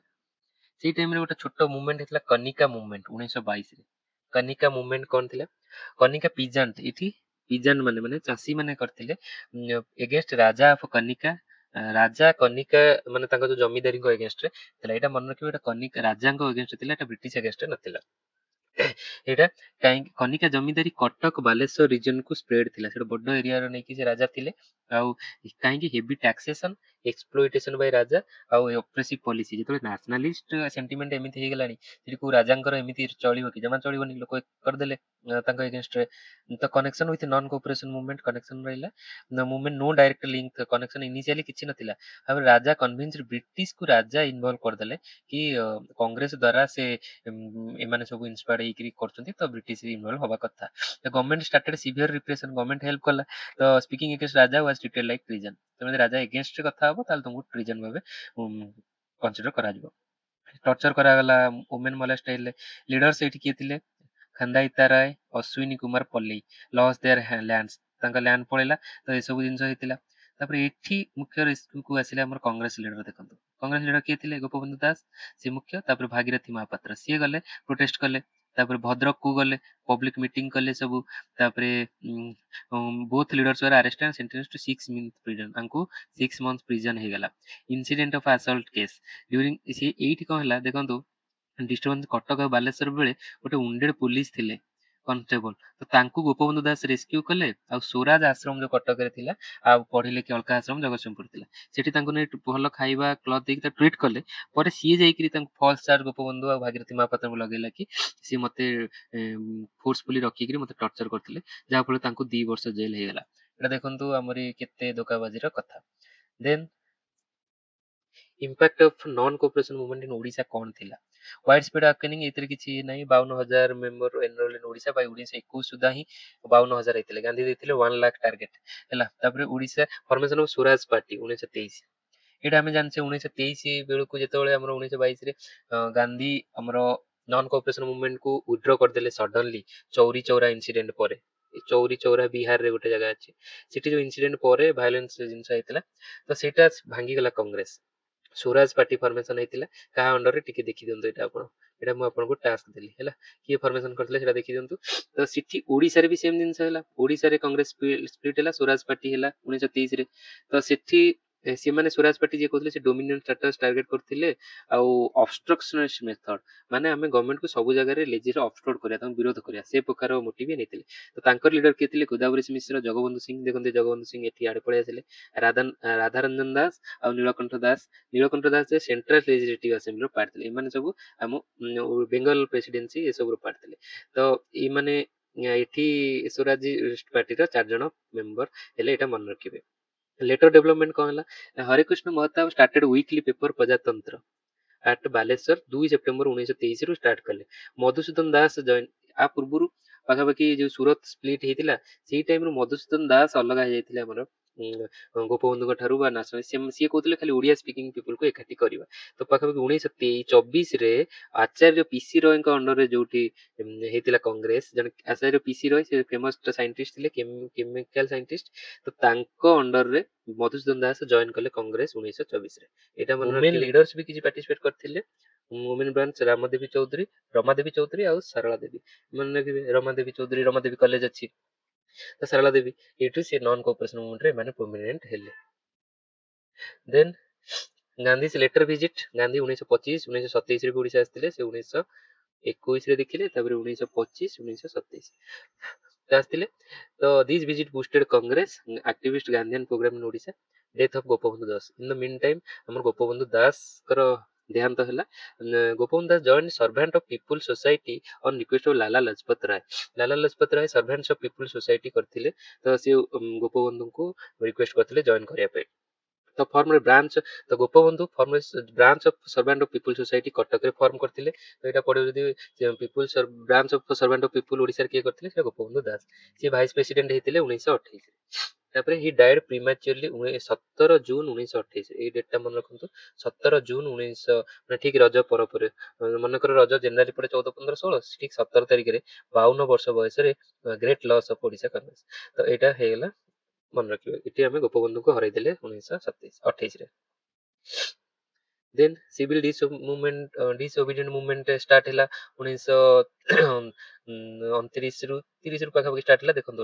ସେଇ ଟାଇମରେ ଗୋଟେ ଛୋଟ ମୁଭମେଣ୍ଟ ହେଇଥିଲା କନିକା ମୁଭମେଣ୍ଟ 1922ରେ କନିକା ମୁଭମେଣ୍ଟ କଣ ଥିଲା କନିକା ପିଜାଣ୍ଟ ଏଠି ପିଜାଣ୍ଟ ମାନେ ଚାଷୀ ମାନେ କରିଥିଲେ ଏଗେନ୍ଷ୍ଟ ରାଜା ଅଫ କନିକା ରାଜା କନିକା ମାନେ ତାଙ୍କ ଯୋଉ ଜମିଦାରୀଙ୍କ ଏଗେନ୍ଷ୍ଟରେ ଥିଲା ଏଇଟା ମନେ ରଖିବେ ଏଟା କନିକା ରାଜାଙ୍କ ଏଗେନ୍ଷ୍ଟ ଥିଲା ଏଟା ବ୍ରିଟିଶ ଏଗେନ୍ଷ୍ଟରେ ନଥିଲା ଏଇଟା କାହିଁକି କନିକା ଜମିଦାରୀ କଟକ ବାଲେଶ୍ୱର ରିଜନକୁ ସ୍ପ୍ରେଡ ଥିଲା ସେଟା ବଡ ଏରିଆର ନେଇକି ସେ ରାଜା ଥିଲେ ଆଉ କାହିଁକି ହେଭି ଟାକ୍ସେସନ ଏକ୍ସପ୍ଲୋଇଟେସନ ବାଇ ରାଜା ଆଉ ଅପ୍ରେସିଭ ପଲିସି ଯେତେବେଳେ ନ୍ୟାସନାଲିଷ୍ଟ ସେଣ୍ଟିମେଣ୍ଟ ଏମିତି ହେଇଗଲାଣି ସେଠି କୋଉ ରାଜାଙ୍କର ଏମିତି ଚଳିବ କି ଜମା ଚଳିବନି ଲୋକ କରିଦେଲେ ତାଙ୍କ ଏଗେନ୍ଷ୍ଟରେ ତ connection with non cooperation movement connection ରହିଲା movement no direct link connection initially କିଛି ନଥିଲା ତାପରେ ରାଜା କନଭିନ୍ସଡ ବ୍ରିଟିଶକୁ ରାଜା ଇନଭଲ୍ଭ କରିଦେଲେ କି କଂଗ୍ରେସ ଦ୍ୱାରା ସେ ଏମାନେ ସବୁ ଇନ୍ସପାୟାର୍ଡ ହେଇକିରି କରୁଛନ୍ତି ତ ବ୍ରିଟିଶ ଇନଭଲ୍ଭ ହବା କଥା ତ government started severe repression government help କଲା ତ speaking against raja was treated like treason ତେଣୁ ରାଜା ଏଗେନ୍ଷ୍ଟରେ କଥା ହବ ତାହେଲେ ତମକୁ ଟ୍ରିଜନ ଭାବେ କନସିଡର କରାଯିବ ଟର୍ଚର କରାଗଲା ଓମେନ ମୋଲେଷ୍ଟ ହେଲେ ଲିଡର୍ସ ଏଇଠି କିଏ ଥିଲେ ଖଣ୍ଡାଇତା ରାୟ ଅଶ୍ୱିନୀ କୁମାର ପଲ୍ଲୀ ଲସ୍ ଦେୟାର ଲ୍ୟାଣ୍ଡସ୍ ତାଙ୍କ ଲ୍ୟାଣ୍ଡ ପଳେଇଲା ତ ଏସବୁ ଜିନିଷ ହେଇଥିଲା ତାପରେ ଏଠି ମୁଖ୍ୟ ରେସ୍କ୍ୟୁକୁ ଆସିଲେ ଆମର କଂଗ୍ରେସ ଲିଡର ଦେଖନ୍ତୁ କଂଗ୍ରେସ ଲିଡର କିଏ ଥିଲେ ଗୋପବନ୍ଧୁ ଦାସ ସେ ମୁଖ୍ୟ ତାପରେ ଭାଗିରଥୀ ମହାପାତ୍ର ସିଏ ଗଲେ ପ୍ରୋଟେଷ୍ଟ କଲେ ତାପରେ ଭଦ୍ରକକୁ ଗଲେ ପବ୍ଲିକ ମିଟିଂ କଲେ ସବୁ ତାପରେ both leaders were arrested and sentenced to 6 months prison ତାଙ୍କୁ 6 months ପ୍ରିଜନ ହେଇଗଲା incident of assault case during ସେ ଏଇଠି କଣ ହେଲା ଦେଖନ୍ତୁ ଡିଷ୍ଟର୍ବାନ୍ସ କଟକ ଆଉ ବାଲେଶ୍ୱର ବେଳେ ଗୋଟେ ଉଣ୍ଡେଡ ପୋଲିସ ଥିଲେ କନଷ୍ଟେବଲ ତ ତାଙ୍କୁ ଗୋପବନ୍ଧୁ ଦାସ ରେସ୍କ୍ୟୁ କଲେ ଆଉ ସ୍ୱରାଜ ଆଶ୍ରମ ଯୋଉ କଟକରେ ଥିଲା ଆଉ ପଢିଲେ କି ଅଲକା ଆଶ୍ରମ ଜଗତସିଂହପୁର ଥିଲା ସେଠି ତାଙ୍କୁ ନେଇ ଭଲ ଖାଇବା କ୍ଲଥ ଦେଇକି ତାକୁ ଟ୍ରିଟ୍ କଲେ ପରେ ସିଏ ଯାଇକିରି ତାଙ୍କୁ ଫଲ୍ସ ଚାର୍ଜ ଗୋପବନ୍ଧୁ ଆଉ ଭାଗିରଥୀ ମହାପାତ୍ରଙ୍କୁ ଲଗେଇଲା କି ସିଏ ମତେ ଫୋର୍ସଫୁଲି ରଖିକିରି ମତେ ଟର୍ଚର କରିଥିଲେ ଯାହା ଫଳରେ ତାଙ୍କୁ 2 ବର୍ଷ ଜେଲ ହେଇଗଲା ଏଟା ଦେଖନ୍ତୁ ଆମରି କେତେ ଧୋକାବାଜିର କଥା then impact of non cooperation movement in Odisha କଣ ଥିଲା ୱାଇଡ ସ୍ପ୍ରେଡ ଆୱାକେନିଂ ଏଥିରେ କିଛି ନାହିଁ 52,000 member enrol in Odisha by 1921 ସୁଦ୍ଧା ହିଁ 52,000 ହେଇଥିଲେ ଗାନ୍ଧୀ ଦେଇଥିଲେ 1 ଲାଖ ଟାର୍ଗେଟ ହେଲା ତାପରେ Odisha formation of Swaraj party 1923 ଏଇଟା ଆମେ ଜାଣିଛେ 1923 ବେଳକୁ ଯେତେବେଳେ ଆମର 1922ରେ ଗାନ୍ଧୀ ଆମର ନନ୍ କୋଅପରେସନ ମୁଭମେଣ୍ଟକୁ ୱିଡ୍ର କରିଦେଲେ ସଡନଲି ଚୌରୀ ଚୌରା ଇନସିଡେଣ୍ଟ ପରେ ଚୌରୀ ଚୌରା ବିହାରରେ ଗୋଟେ ଜାଗା ଅଛି ସେଠି ଯୋଉ ଇନସିଡେଣ୍ଟ ପରେ ଭାଇଲେନ୍ସ ଜିନିଷ ହେଇଥିଲା ତ ସେଇଟା ଭାଙ୍ଗିଗଲା କଂଗ୍ରେସ ସ୍ୱରାଜ ପାର୍ଟି ଫର୍ମେସନ ହେଇଥିଲା କାହା ଅଣ୍ଡରରେ ଟିକେ ଦେଖିଦିଅନ୍ତୁ ଏଇଟା ଆପଣ ଏଇଟା ମୁଁ ଆପଣଙ୍କୁ ଟାସ୍କ ଦେଲି ହେଲା କିଏ ଫର୍ମେସନ କରିଥିଲେ ସେଟା ଦେଖିଦିଅନ୍ତୁ ତ ସେଠି ଓଡିଶାରେ ବି ସେମ ଜିନିଷ ହେଲା ଓଡିଶାରେ କଂଗ୍ରେସ ସ୍ପ୍ଲିଟ ହେଲା ସ୍ୱରାଜ ପାର୍ଟି ହେଲା 1923ରେ ତ ସେଠି ସେମାନେ ସ୍ୱରାଜ ପାର୍ଟି ଯିଏ କହୁଥିଲେ ସେ ଡୋମିନିଅନ୍ ଷ୍ଟାଟସ୍ ଟାର୍ଗେଟ କରିଥିଲେ ଆଉ ଅବଷ୍ଟ୍ରକ୍ସନିଷ୍ଟ ମେଥଡ, ମାନେ ଆମେ ଗଭର୍ଣ୍ଣମେଣ୍ଟକୁ ସବୁ ଜାଗାରେ ଲେଜିରେ ଅବଷ୍ଟ୍ରୋଟ କରିବା, ତାଙ୍କୁ ବିରୋଧ କରିବା, ସେ ପ୍ରକାର ମୋଟିଭ ନେଇଥିଲେ। ତ ତାଙ୍କର ଲିଡର କିଏ ଥିଲେ? ଗୋଦାବରୀ ମିଶ୍ର, ଜଗବନ୍ଧୁ ସିଂ। ଦେଖନ୍ତୁ ଜଗବନ୍ଧୁ ସିଂ ଏଠି ଆଡେ ପଳେଇ ଆସିଲେ। ରାଧାରଞ୍ଜନ ଦାସ ଆଉ ନୀଳକଣ୍ଠ ଦାସ। ନୀଳକଣ୍ଠ ଦାସ ସେଣ୍ଟ୍ରାଲ ଲେଜିସ୍ଲେଟିଭ ଆସେମ୍ବଲିର ପାର୍ଟ ଥିଲେ। ଏମାନେ ସବୁ ଆମ ବେଙ୍ଗଲ ପ୍ରେସିଡେନ୍ସି ଏସବୁର ପାର୍ଟ ଥିଲେ। ତ ଏଇମାନେ ଏଠି ସ୍ୱରାଜ ପାର୍ଟିର 4 ଜଣ ମେମ୍ବର ହେଲେ, ଏଇଟା ମନେ ରଖିବେ। लेटर डेवलपमेंट कौन है? Harekrushna Mahtab started weekly paper Prajatantra at Baleshwar 2 September 1923 रु स्टार्ट कले। मधुसूदन दास जॉइन आ पूर्व पाखापाखि जो सूरत स्प्लिट होता से टाइम मधुसूदन दास अलग हो जाते आमर गोपबंधु ठारू बा नाशनल सी कहते खाली ओडिया स्पीकिंग पीपल को एकाठी करवा। तो पाखापाखि 1924 रे आचार्य पीसी रॉय अंडर जो होता कांग्रेस, जन आचार्य पीसी रॉय से फेमस साइंटिस्ट थे, केमिकल साइंटिस्ट। तो तांको अंडर रे मधुसूदन दास जॉइन कले कांग्रेस 1924 रे। एटा मन वुमेन लीडर्स भी किछि पार्टिसिपेट करथिले। वुमेन ब्रांच रामदेवी चौधरी, रमादेवी चौधरी और सरला देवी। मन रखिबे रमादेवी चौधरी, रमादेवी कॉलेज अछि। तो सरला देवी एटू से नॉन कोऑपरेशन मूवमेंट रे माने प्रोमिनेंट हेले। देन गांधी से लेटर विजिट। गांधी 1925 1927 रे ओडिशा आस्थिले। से 1921 रे देखिले, तापर 1925 1927 आस्थिले। तो this visit boosted Congress activist Gandhian programme in Odisha. Death of Gopabandhu Das. In the meantime हमर गोपबंधु दास कर देहांत होला। Gopabandhu Das join servant of people society on request of Lala Lajpat Rai. Lala Lajpat Rai servants of people society करथिले। तो से गोपबंधु को रिक्वेस्ट करथिले जॉइन करिया पे। तो फॉर्म ब्रांच, तो Gopabandhu form branch of servant of people society Cuttack रे फॉर्म करथिले। तो एटा पढे जदी people branch of servant of people Odisha रे के करथिले, से गोपबंधु दास। से वाइस प्रेसिडेंट हेतिले 1928 रे। तापर he died प्रीमैच्योरली 17 June 1928। A date टा मन रखंतु, 17 जून 19 माने ठीक रज पर पर मन कर रज जनवरी पर 14 15 16 ठीक 17 तारिख रे 52 वर्ष बयस रे great loss of Odisha Congress. तो एटा हेगला मन रखिबे। इति हमें गोपबंधु को हराई देले 1928 रे। देन सिविल डिसओबिडिएंट मूवमेंट स्टार्ट हैला 1929 रु 30 रु पाखा स्टार्ट हैला। देखंतु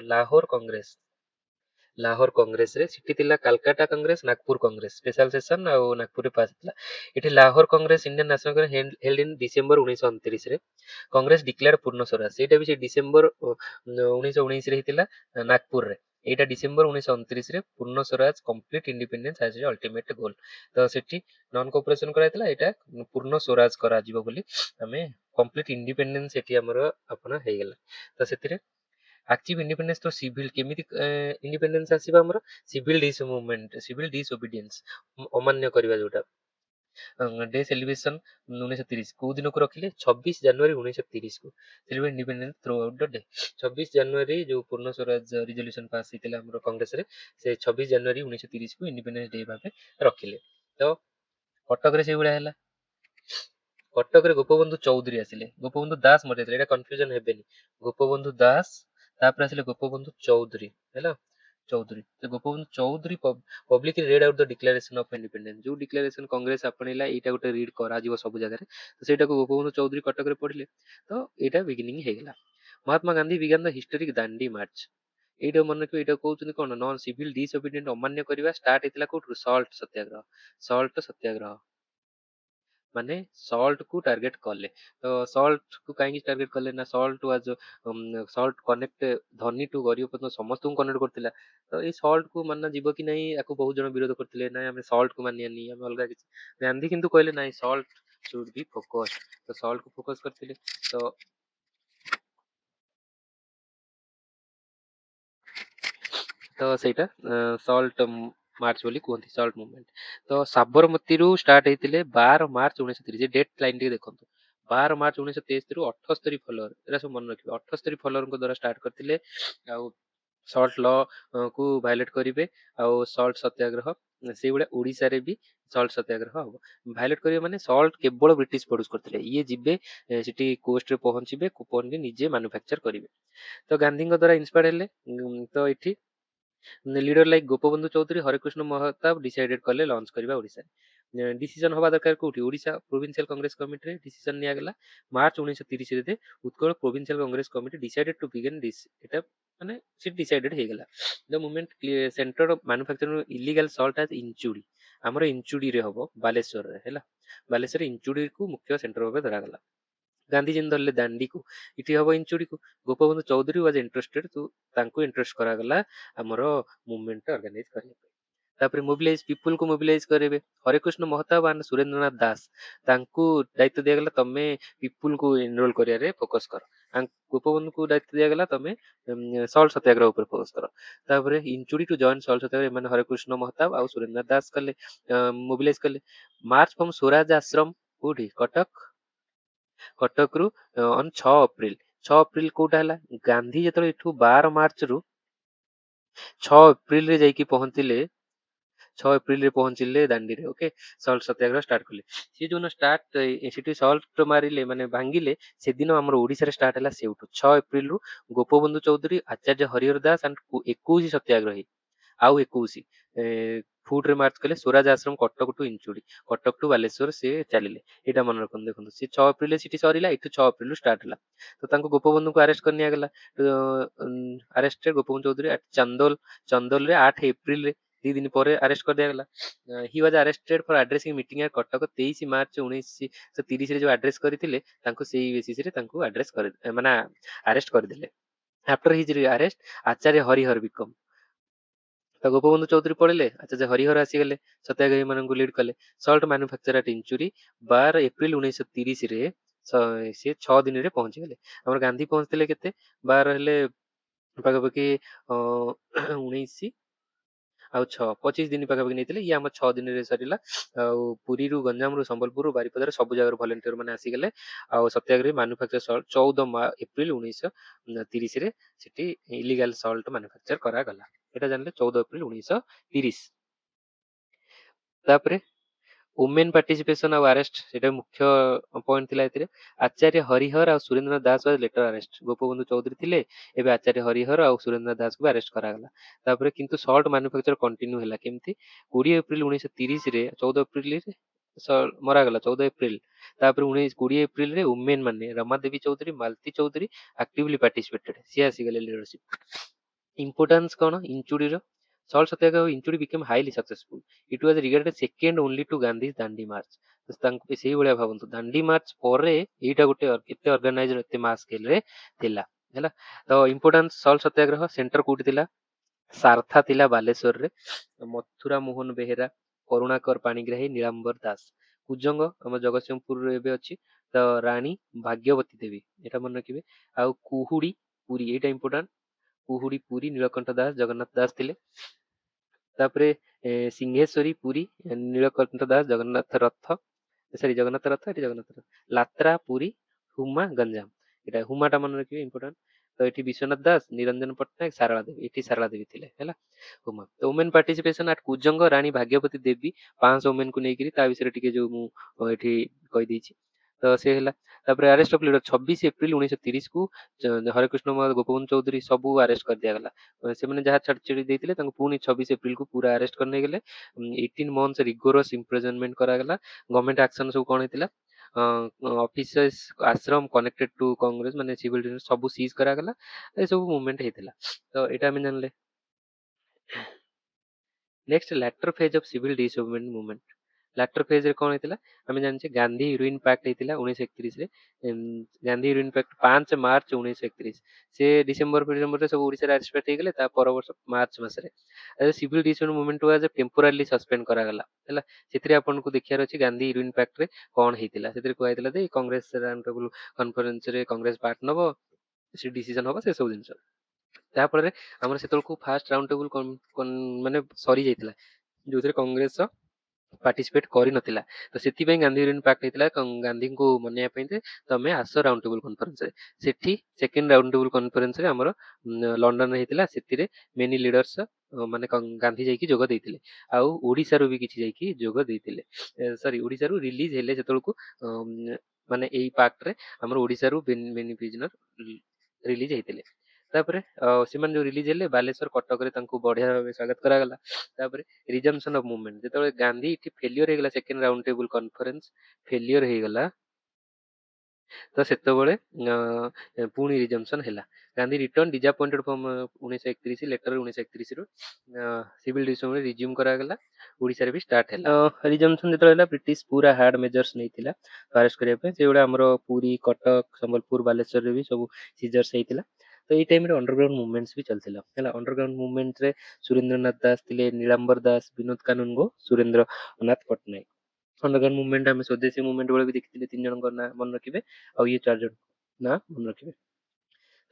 लाहौर कांग्रेस रे सिटी थिला कलकत्ता कांग्रेस, नागपुर कांग्रेस स्पेशल सेशन आ नागपुर रे पास थिला। एठी Lahore Congress Indian national Congress held in December 1929 रे। कांग्रेस डिक्लेयर पूर्ण स्वराज। सेटा भी से डिसेंबर 1919 रे हितिला नागपुर रे। एटा डिसेंबर 1929 रे Purna Swaraj complete independence as ultimate goal. तो सेठी नॉन कोऑपरेशन कराइतला, एटा पूर्ण स्वराज करा जिवो बोली हमें कंप्लीट इंडिपेंडेंस एठी हमर अपना हे गेला। तो सेतिरे एक्टिव इंडिपेंडेंस तो सिविल केमिति इंडिपेंडेंस आसीबा हमर सिविल डिस मूवमेंट, सिविल डिसओबिडियंस अमान्य करबा जोटा। डे सेलिब्रेशन 1930 को दिन को रखिले 26 जनवरी 1930 को celebrate independence through out the day. 26 जनवरी जो पूर्ण स्वराज रिजोल्यूशन पास हितला हमर कांग्रेस रे, से 26 जनवरी 1930 को इंडिपेंडेंस डे भाबे रखिले। तो कटक रे से उडा हैला। कटक रे गोपबंधु चौधरी आसिले, गोपबंधु दास मर जायतिले, एटा कंफ्यूजन हेबेनी। गोपबंधु दास तापर आसिले गोपबंधु चौधरी हैला। चौधरी तो Gopabandhu Choudhury public read out the declaration of independence. जो डिक्लेरेशन कांग्रेस आपणिला एटा गोटे रीड करा जिवो सब जगह रे। तो सेटा को गोपबंधु चौधरी कटक रे पढिले। तो एटा बिगिनिंग हे गेला। Mahatma Gandhi began the historic Dandi march. एटा मन रखिबे, एटा कहउछन कोन नॉन सिविल डिसओबिडिएंट अमान्य करबा स्टार्ट हेतिला कोठु सॉल्ट सत्याग्रह। सॉल्ट सत्याग्रह माने सॉल्ट को टार्गेट कले। तो सॉल्ट को कहीं टार्गेट कले ना, सॉल्ट वाज सॉल्ट कनेक्ट धनी टू गरीब पर्यंत समस्त को कनेक्ट करथिला। तो ए सॉल्ट को मानना जीव कि नहीं, याको बहुत जन विरोध करथिले, ना हमें सॉल्ट को मानियानी, हमें अलगा किछि। गांधी किंतु कहले नहीं, सॉल्ट शुड बी फोकस्ड। तो सॉल्ट को फोकस करथिले। तो सेटा सॉल्ट मार्च बोली कहती, सॉल्ट मूवमेंट। तो साबरमती रु स्टार्ट होते 12 मार्च 1930। डेट लाइन टी देखो, 12 मार्च 1923 रु 78 फॉलोअर, एरा सब मन रखिबे। 78 फॉलोअर को द्वारा स्टार्ट करथिले। आ सॉल्ट लॉ को वायलेट करिवे। आ सॉल्ट सत्याग्रह से गुडा ओडिसा रे भी सॉल्ट सत्याग्रह हो वायलेट करिवे। माने सॉल्ट केवल ब्रिटिश प्रोड्यूस करथिले, ये जिबे सिटी कोस्ट रे पहुंचीबे, कुपन के निजे मैन्युफैक्चर करिवे। तो गांधी द्वारा इंस्पायर हेले। तो एठी leader like Gopabandhu Choudhury, Harekrushna Mahtab decided कले लॉन्च करबा ओडिसा। डिसीजन हवा दरकार कोठी ओडिशा प्रोविंशियल कांग्रेस कमिटी रे डिसीजन निया गेला मार्च 1930 रे Utkal provincial Congress committee decided to begin this एटा माने से डिसाइडेड हे गेला the moment centre of manufacturing illegal salt as Inchudi हमर इंचुडी रे हबो बालेश्वर रे हैला बालेश्वर इंचुडी को मुख्य सेंटर भाबे धरा गेला गांधी जिन धरले दांडी को इटी हबो इंचुडी को गोपबंधु चौधरी वाज इंटरेस्टेड तो तांको इंटरेस्ट करा गेला हमर मूवमेंट ऑर्गेनाइज करिया तापर मोबिलाइज पीपुल को मोबिलाइज करेबे हरेकृष्ण महताब एंड सुरेंद्रनाथ दास तांको दायित्व दिया गेला तमे पीपुल को एनरोल करिया रे फोकस कर गोपबंधु को दायित्व दिया गेला तमे सॉल्ट सत्याग्रह ऊपर फोकस कर तापर इंचुडी टू जॉइन सॉल्ट सत्याग्रह माने हरेकृष्ण महताब आ सुरेंद्रनाथ दास कले मोबिलाइज कले मार्च फ्रॉम स्वराज आश्रम कोठी कटक कटक रु ऑन 6 अप्रैल 6 अप्रैल कोटा हला गांधी जेतले इठू 12 मार्च रु 6 अप्रैल रे जाईकी पहुंचिले 6 एप्रिल रे पहुंचिले दांडी रे ओके सॉल्ट सत्याग्रह स्टार्ट कले सी जो स्टार्ट सिटी सॉल्ट मारिले माने भांगिले से दिन हमर ओडिसा रे स्टार्ट हला सेउठू 6 एप्रिल रु गोपबंधु चौधरी आचार्य हरिहर दास एंड 21 सत्याग्रही आउ 21 फुट रे मार्च कले स्वराज आश्रम कटक टू इंचुडी कटक टू बालेश्वर से चलिले एटा मन रखन देखन से 6 एप्रिल रे सिटी सरीला इटू 6 एप्रिल रु स्टार्ट हला तो तांको गोपबंधु को अरेस्ट करनिया गेला अरेस्टेड गोपबंधु चौधरी एट चंदोल चंदोल रे 8 एप्रिल रे 2 दिन पर अरेस्ट कर दिया गला he was arrested for addressing meeting at Cuttack 23 मार्च 1930 रे जो एड्रेस करथिले तांको सेही बेसिस रे तांको एड्रेस कर माने अरेस्ट कर दिले आफ्टर हिज अरेस्ट आचार्य हरिहर बिकम तो गोपबंधु चौधरी पढ़ले आचार्य हरिहर आसीगले सत्याग्रही मान लीड कले सल्ट मैन्युफैक्चर एट इंचुरी 12 एप्रिल 1930 रे से 6 दिन रे पहुंची गले हमर गांधी पहुंचले केते 12 हेले पाखापाखि 19 ଆଉ 6 25 दिन ପାଖାପାଖି ନେଇଥିଲେ ଇଏ ଆମ 6 ଦିନରେ ସରିଲା ଆଉ ପୁରୀରୁ ଗଞ୍ଜାମରୁ ସମ୍ବଲପୁରରୁ ବାରିପଦାରେ ସବୁ ଜାଗାରୁ ଭଲେଣ୍ଟିୟର ମାନେ ଆସିଗଲେ ଆଉ ସତ୍ୟାଗ୍ରହୀ ମାନୁଫାକ୍ଚର ସଲ୍ଟ 14 ଏପ୍ରିଲ 1930 ରେ ସେଠି ଇଲିଗାଲ ସଲ୍ଟ ମାନୁଫାକ୍ଚର କରାଗଲା ଏଟା ଜାଣିଲେ 14 ଏପ୍ରିଲ 1930 ତାପରେ वुमेन पार्टिसिपेशन और अरेस्ट सेटा मुख्य पॉइंट थिला एतिरे आचार्य हरिहर और Surendra Das was later arrest Gopabandhu Choudhury थिले एबे आचार्य हरिहर और सुरेंद्र दास को अरेस्ट करा गला तापरे किंतु सॉल्ट मैन्युफैक्चर कंटिन्यू हैला केमती 20 एप्रिल 1930 रे 14 एप्रिल रे मरा गला 14 एप्रिल तापरे 20 एप्रिल रे वुमेन माने रमा देवी चौधरी मालती चौधरी एक्टिवली पार्टिसिपेटेड सी आसी गले लीडरशिप इंपोर्टेंस कोन इंचुडी रो salt satyagraha Inchudi became highly successful it was regarded second only to Gandhi Dandi march तांको सेही भलिया भाबंतु दांडी मार्च परे एटा गोटे एते ऑर्गेनाइज एते मास स्केल रे थिला हैला तो इंपोर्टेंस सॉल्ट सत्याग्रह सेंटर कोठी थिला सारथा थिला बालेश्वर रे मथुरा मोहन बेहेरा करुणाकर पाणिग्राही नीलांबर दास कुजंग हम जगतसिंहपुर रे एबे अछि तो रानी भाग्यवती देवी एटा मन रखिबे आ कुहुडी पुरी एटा इंपोर्टेंट कुहुडी पुरी नीलकंठ दास जगन्नाथ दास थिले तापरे सिंहेश्वरी पुरी नीलकंठ दास जगन्नाथ रथ सॉरी जगन्नाथ रथ एटी जगन्नाथ रथ लात्रा पुरी हुमा गंजाम एटा हुमाटा मन रखिबे इंपोर्टेंट तो एटी विश्वनाथ दास निरंजन पट्टनायक सारला देवी एटी सारला देवी थिले हैला हुमा तो वुमेन पार्टिसिपेशन एट कुजंग रानी भाग्यवती देवी 500 वुमेन को नेकिरी ता विषय टिके जो मु एठी कहि दैछि तो से हैला तापरे अरेस्ट ऑफ लीडर 26 एप्रिल 1930 को हरेकृष्ण गोपबंधु चौधरी सबू अरेस्ट कर दिया गला से माने जहा छाड़ छड़ी देथिले तांको पुनी 26 एप्रिल को पूरा अरेस्ट करने गेले 18 मंथ्स रिगोरस इम्प्रिजनमेंट करा गला गवर्नमेंट एक्शन सब कोन हेतिला ऑफिसर्स आश्रम कनेक्टेड टू कांग्रेस माने सिविल सब सीज करा गला ए सब मूवमेंट हेतिला तो एटा हम जानले next later phase of civil disobedient movement later phase रे कोन हेतिला हम जानछे गांधी हीरोइन पैक्ट हेतिला 1931 रे गांधी हीरोइन पैक्ट 5 मार्च 1931 से डिसेंबर रे सब ओडिसा रे अरेस्ट हे गेले ता पर वर्ष मार्च मास रे civil disobedient movement was temporarily suspend करा गला हैला सेतरे आपन को देखियार अछि गांधी हीरोइन पैक्ट रे कोन हेतिला सेतरे को हेतिला दे कांग्रेस राउंड टेबल कॉन्फ्रेंस रे कांग्रेस पार्ट नबो से डिसीजन होबा से सब जिंस ता फଳରେ हमर सेतलको फास्ट राउंड टेबल माने सरी जाइतिला जोथरे कांग्रेस पार्टिसिपेट करि नथिला तो सेति पय गांधी यूनियन पैक्ट हेतिला गांधी को मनिया पय तमे आसो राउंड टेबल कॉन्फ्रेंस रे सेठी सेकंड राउंड टेबल कॉन्फ्रेंस रे हमर लंडन रे हेतिला सेति रे मेनी लीडर्स माने गांधी जाई की जोग देथिले आउ ओडिसा रो भी किछि जाई की जोग देथिले सॉरी ओडिसा रो रिलीज हेले सेतलको माने एई पैक्ट रे हमर ओडिसा रो मेनी प्रिजनर रिलीज हेतिले ତାପରେ ସେମାନେ ଯୋଉ ରିଲିଜ ହେଲେ ବାଲେଶ୍ୱର କଟକରେ ତାଙ୍କୁ ବଢିଆ ଭାବେ ସ୍ୱାଗତ କରାଗଲା। ତାପରେ ରିଜମ୍ପସନ ଅଫ ମୁଭମେଣ୍ଟ, ଯେତେବେଳେ ଗାନ୍ଧୀ ଏଠି ଫେଲିୟର ହେଇଗଲା, second round table conference failure ହେଇଗଲା, ତ ସେତେବେଳେ ପୁଣି ରିଜମ୍ପସନ ହେଲା। ଗାନ୍ଧୀ ରିଟର୍ନ ଡିଜାପଏଣ୍ଟେଡ ଫ୍ରମ 1931 ଲେଟର 1931 ରୁ ସିଭିଲ ଡିସଅର୍ଡର ରିଜ୍ୟୁମ କରାଗଲା। ଓଡ଼ିଶାରେ ବି ଷ୍ଟାର୍ଟ ହେଲା। ରିଜମ୍ପସନ ଯେତେବେଳେ ହେଲା, ବ୍ରିଟିଶ ପୁରା ହାର୍ଡ ମେଜର୍ସ ନେଇଥିଲା ଆରେଷ୍ଟ କରିବା ପାଇଁ। ସେଗୁଡ଼ା ଆମର ପୁରୀ, କଟକ, ସମ୍ବଲପୁର, ବାଲେଶ୍ୱରରେ ବି ସବୁ ସିଜର୍ସ ହେଇଥିଲା। ତ ଏଇ ଟାଇମରେ ଅଣ୍ଡରଗ୍ରାଉଣ୍ଡ ମୁଭମେଣ୍ଟସ ବି ଚାଲିଥିଲା ହେଲା। ଅଣ୍ଡରଗ୍ରାଉଣ୍ଡ ମୁଭମେଣ୍ଟରେ ସୁରେନ୍ଦ୍ରନାଥ ଦାସ ଥିଲେ, ନୀଳାମ୍ବର ଦାସ, ବିନୋଦ କାନୁନଗୋ, ସୁରେନ୍ଦ୍ରନାଥ ପଟ୍ଟନାୟକ। ଅଣ୍ଡରଗ୍ରାଉଣ୍ଡ ମୁଭମେଣ୍ଟ ଆମେ ସ୍ୱଦେଶୀ ମୁଭମେଣ୍ଟ ବେଳେ ବି ଦେଖିଥିଲେ, 3 ଜଣଙ୍କ ନାଁ ମନେ ରଖିବେ, ଆଉ ଇଏ 4 ଜଣ ନାଁ ମନେ ରଖିବେ।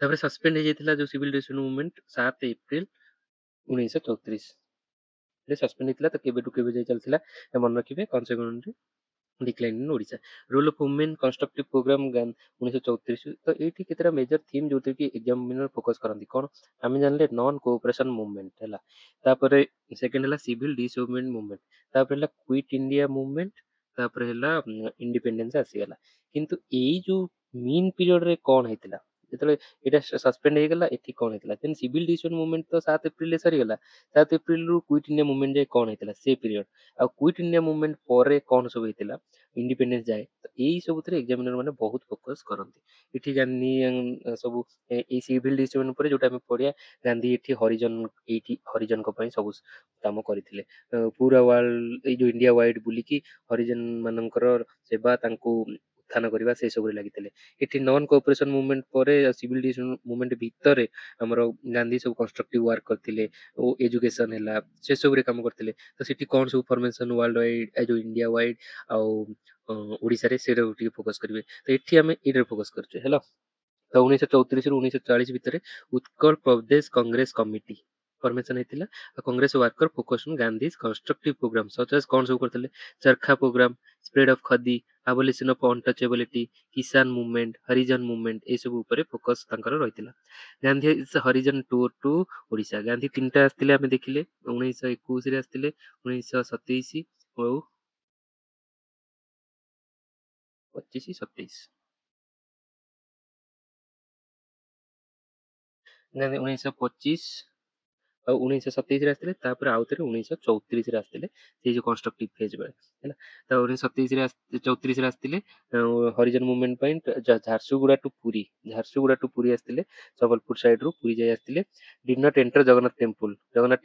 ତାପରେ ସସ୍ପେଣ୍ଡ ହେଇଯାଇଥିଲା ଯୋଉ ସିଭିଲ ଡିସଅର୍ଡର ମୁଭମେଣ୍ଟ 7 ଏପ୍ରିଲ 1934 ରେ ସସ୍ପେଣ୍ଡ ହେଇଥିଲା। ତ କେବେଠୁ କେବେ ଯାଇ ଚାଲିଥିଲା ମନେ ରଖିବେ। Consequently decline in Odisha, role of women constructive programme 1934। ତ ଏଇଠି କେତେଟା ମେଜର ଥିମ୍ ଯୋଉଥିରେ କି ଏକ୍ସାମିନର ଫୋକସ କରନ୍ତି। କଣ ଆମେ ଜାଣିଲେ, ନନ୍ କୋଅପରେସନ ମୁଭମେଣ୍ଟ ହେଲା। ତାପରେ ସେକେଣ୍ଡ ହେଲା ସିଭିଲ ଡିସଓବିଡିଏଣ୍ଟ ମୁଭମେଣ୍ଟ, ତାପରେ ହେଲା କ୍ୱିଟ୍ ଇଣ୍ଡିଆ ମୁଭମେଣ୍ଟ, ତାପରେ ହେଲା ଇଣ୍ଡିପେଣ୍ଡେନ୍ସ ଆସିଗଲା। କିନ୍ତୁ ଏଇ ଯୋଉ ମିନ୍ ପିରିୟଡରେ କଣ ହେଇଥିଲା, ଯେତେବେଳେ ଏଇଟା ସସ୍ପେଣ୍ଡ ହେଇଗଲା, ଏଠି କଣ ହେଇଥିଲା, ଦେନ୍ ସିଭିଲ ଡିସଓବିଡିଏଣ୍ଟ ମୁଭମେଣ୍ଟ ତ 7 ଏପ୍ରିଲରେ ସରିଗଲା। 7 ଏପ୍ରିଲରୁ କ୍ୱିଟ୍ ଇଣ୍ଡିଆ ମୁଭମେଣ୍ଟ ଯାଏ କଣ ହେଇଥିଲା ସେ ପିରିୟଡ, ଆଉ କ୍ୱିଟ୍ ଇଣ୍ଡିଆ ମୁଭମେଣ୍ଟ ପରେ କଣ ସବୁ ହେଇଥିଲା ଇଣ୍ଡିପେଣ୍ଡେନ୍ସ ଯାଏ। ତ ଏଇ ସବୁଥିରେ ଏକ୍ସାମିନର ମାନେ ବହୁତ ଫୋକସ କରନ୍ତି। ଏଠି ଗାନ୍ଧୀ ସବୁ ଏଇ ସିଭିଲ ଡିସଓବିଡିଏଣ୍ଟ ଉପରେ ଯୋଉଟା ଆମେ ପଢିବା, ଗାନ୍ଧୀ ଏଠି ହରିଜନଙ୍କ ପାଇଁ ସବୁ କାମ କରିଥିଲେ। ପୁରା ୱାର୍ଲଡ, ଏଇ ଯୋଉ ଇଣ୍ଡିଆ ୱାଇଡ ବୁଲିକି ହରିଜନ ମାନଙ୍କର ସେବା, ତାଙ୍କୁ ଉତ୍ଥାନ କରିବା, ସେ ସବୁରେ ଲାଗିଥିଲେ। ଏଠି ନନ୍ କୋଅପରେସନ ମୁଭମେଣ୍ଟ ପରେ ସିଭିଲ ଡିସଓବିଡିଏଣ୍ଟ ମୁଭମେଣ୍ଟ ଭିତରେ ଆମର ଗାନ୍ଧୀ ସବୁ କନଷ୍ଟ୍ରକ୍ଟିଭ ୱାର୍କ କରିଥିଲେ ଓ ଏଜୁକେସନ ହେଲା, ସେ ସବୁରେ କାମ କରିଥିଲେ। ତ ସେଠି କଣ ସବୁ ଫର୍ମେସନ ୱାର୍ଲଡ ୱାଇଡ, ଏ ଯୋଉ ଇଣ୍ଡିଆ ୱାଇଡ ଆଉ ଓଡ଼ିଶାରେ, ସେଇଟା ଟିକେ ଫୋକସ କରିବେ। ତ ଏଠି ଆମେ ଏଇଟାରେ ଫୋକସ କରୁଛେ ହେଲା। ତ 1934 ରୁ 1940 ଭିତରେ ଉତ୍କଳ ପ୍ରଦେଶ କଂଗ୍ରେସ କମିଟି ଫର୍ମେସନ ହେଇଥିଲା। Congress worker focus on Gandhi's constructive programme such as କଣ ସବୁ କରିଥିଲେ, charkha programme, spread of khadi, abolition of untouchability, kisan movement, Harijan movement, ଏସବୁ ଉପରେ ଫୋକସ ତାଙ୍କର ରହିଥିଲା। ଗାନ୍ଧୀ ହରିଜନ ଟୁର ଟୁ ଓଡ଼ିଶା, ଗାନ୍ଧୀ 3ଟା ଆସିଥିଲେ ଆମେ ଦେଖିଲେ, 1921ରେ ଆସିଥିଲେ, 1927 ଆଉ 25-27। ଗାନ୍ଧୀ 1925 ଆଉ 1927ରେ ଆସିଥିଲେ, ତାପରେ ଆଉ ଥରେ 1934ରେ ଆସିଥିଲେ, ସେଇ ଯୋଉ କନଷ୍ଟ୍ରକ୍ଟିଭ ଫେଜ ବେଳେ ହେଲା। ତ 1934ରେ ଆସିଥିଲେ ହରିଜନ ମୁଭମେଣ୍ଟ ପାଇଁ ଝାରସୁଗୁଡା ଟୁ ପୁରୀ, ଆସିଥିଲେ, ସମ୍ବଲପୁର ସାଇଡ ରୁ ପୁରୀ ଯାଇ ଆସିଥିଲେ। Did not enter Jagannath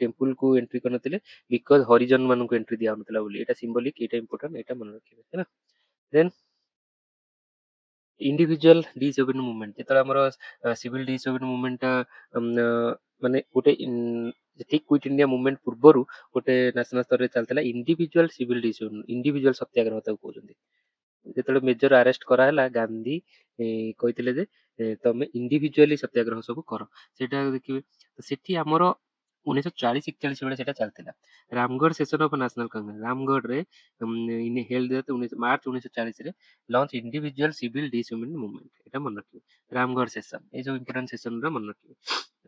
temple କୁ ଏଣ୍ଟ୍ରି କରିନଥିଲେ, ବିକଜ ହରିଜନ ମାନଙ୍କୁ ଏଣ୍ଟ୍ରି ଦିଆହଉନଥିଲା ବୋଲି। ଏଇଟା ସିମ୍ବଲିକ, ଏଇଟା ଇମ୍ପୋର୍ଟାଣ୍ଟ, ଏଇଟା ମନେ ରଖିବେ ହେଲା। ଦେନ୍ ଇଣ୍ଡିଭିଜୁଆଲ ଡିସଓବିଡିଏଣ୍ଟ ମୁଭମେଣ୍ଟ, ଯେତେବେଳେ ଆମର ସିଭିଲ ଡିସଓବିଡିଏଣ୍ଟ ମୁଭମେଣ୍ଟ ମାନେ ଗୋଟେ ଠିକ କ୍ୱିଟ୍ ଇଣ୍ଡିଆ ମୁଭମେଣ୍ଟ ପୂର୍ବରୁ ଗୋଟେ ନ୍ୟାସନାଲ ସ୍ତରରେ ଚାଲିଥିଲା ଇଣ୍ଡିଭିଜୁଆଲ ସିଭିଲ ଡିସଓବିଡିଏଣ୍ଟ, ଇଣ୍ଡିଭିଜୁଆଲ ସତ୍ୟାଗ୍ରହ ତାକୁ କହୁଛନ୍ତି। ଯେତେବେଳେ ମେଜର ଆରେଷ୍ଟ କରାହେଲା, ଗାନ୍ଧୀ କହିଥିଲେ ଯେ ତମେ ଇଣ୍ଡିଭିଜୁଆଲି ସତ୍ୟାଗ୍ରହ ସବୁ କର। ସେଇଟା ଦେଖିବେ। ସେଠି ଆମର 1940-41 ବେଳେ ସେଟା ଚାଲିଥିଲା। Ramgarh session of national Congress, ରାମଗଡ଼ରେ ହେଲ୍ଡ ମାର୍ଚ୍ଚ 1940ରେ launch individual civil disobedient movement, ଏଟା ମନେ ରଖିବେ। ରାମଗଡ଼ ସେସନ, ଏଇ ଯୋଉ ଇମ୍ପୋର୍ଟାଣ୍ଟ ସେସନର ମନେ ରଖିବେ।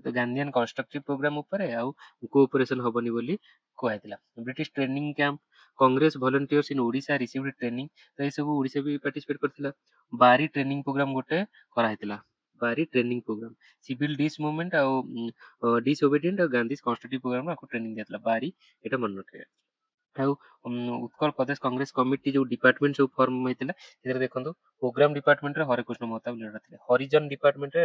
ତ ଗାନ୍ଧୀଆନ କନଷ୍ଟ୍ରକ୍ଟିଭ ପ୍ରୋଗ୍ରାମ ଉପରେ ଆଉ କୋଅପରେସନ ହବନି ବୋଲି କୁହାଯାଇଥିଲା। British training camp, Congress volunteers in Odisha received training, ତ ଏ ସବୁ ଓଡ଼ିଶା ବି ପାର୍ଟିସିପେଟ କରିଥିଲା। ବାରି ଟ୍ରେନିଂ ପ୍ରୋଗ୍ରାମ ଗୋଟେ କରାହେଇଥିଲା, Bari training programme, civil dis movement ଆଉ ଡିସଓବିଡିଏଣ୍ଟ ଆଉ ଗାନ୍ଧୀ କନଷ୍ଟ୍ରକ୍ଟିଭ ପ୍ରୋଗ୍ରାମ ଆକୁ ଟ୍ରେନିଂ ଦିଆଥିଲା, ବାରି, ଏଇଟା ମନେ ରଖିବେ। ଆଉ ଉତ୍କଳ ପ୍ରଦେଶ କଂଗ୍ରେସ କମିଟି ଯୋଉ ଡିପାର୍ଟମେଣ୍ଟ ସବୁ ଫର୍ମ ହେଇଥିଲା, ସେଥିରେ ଦେଖନ୍ତୁ ପ୍ରୋଗ୍ରାମ ଡିପାର୍ଟମେଣ୍ଟରେ ହରେକୃଷ୍ଣ ମହତାବ ଲିଡର ଥିଲେ, ହରିଜନ ଡିପାର୍ଟମେଣ୍ଟରେ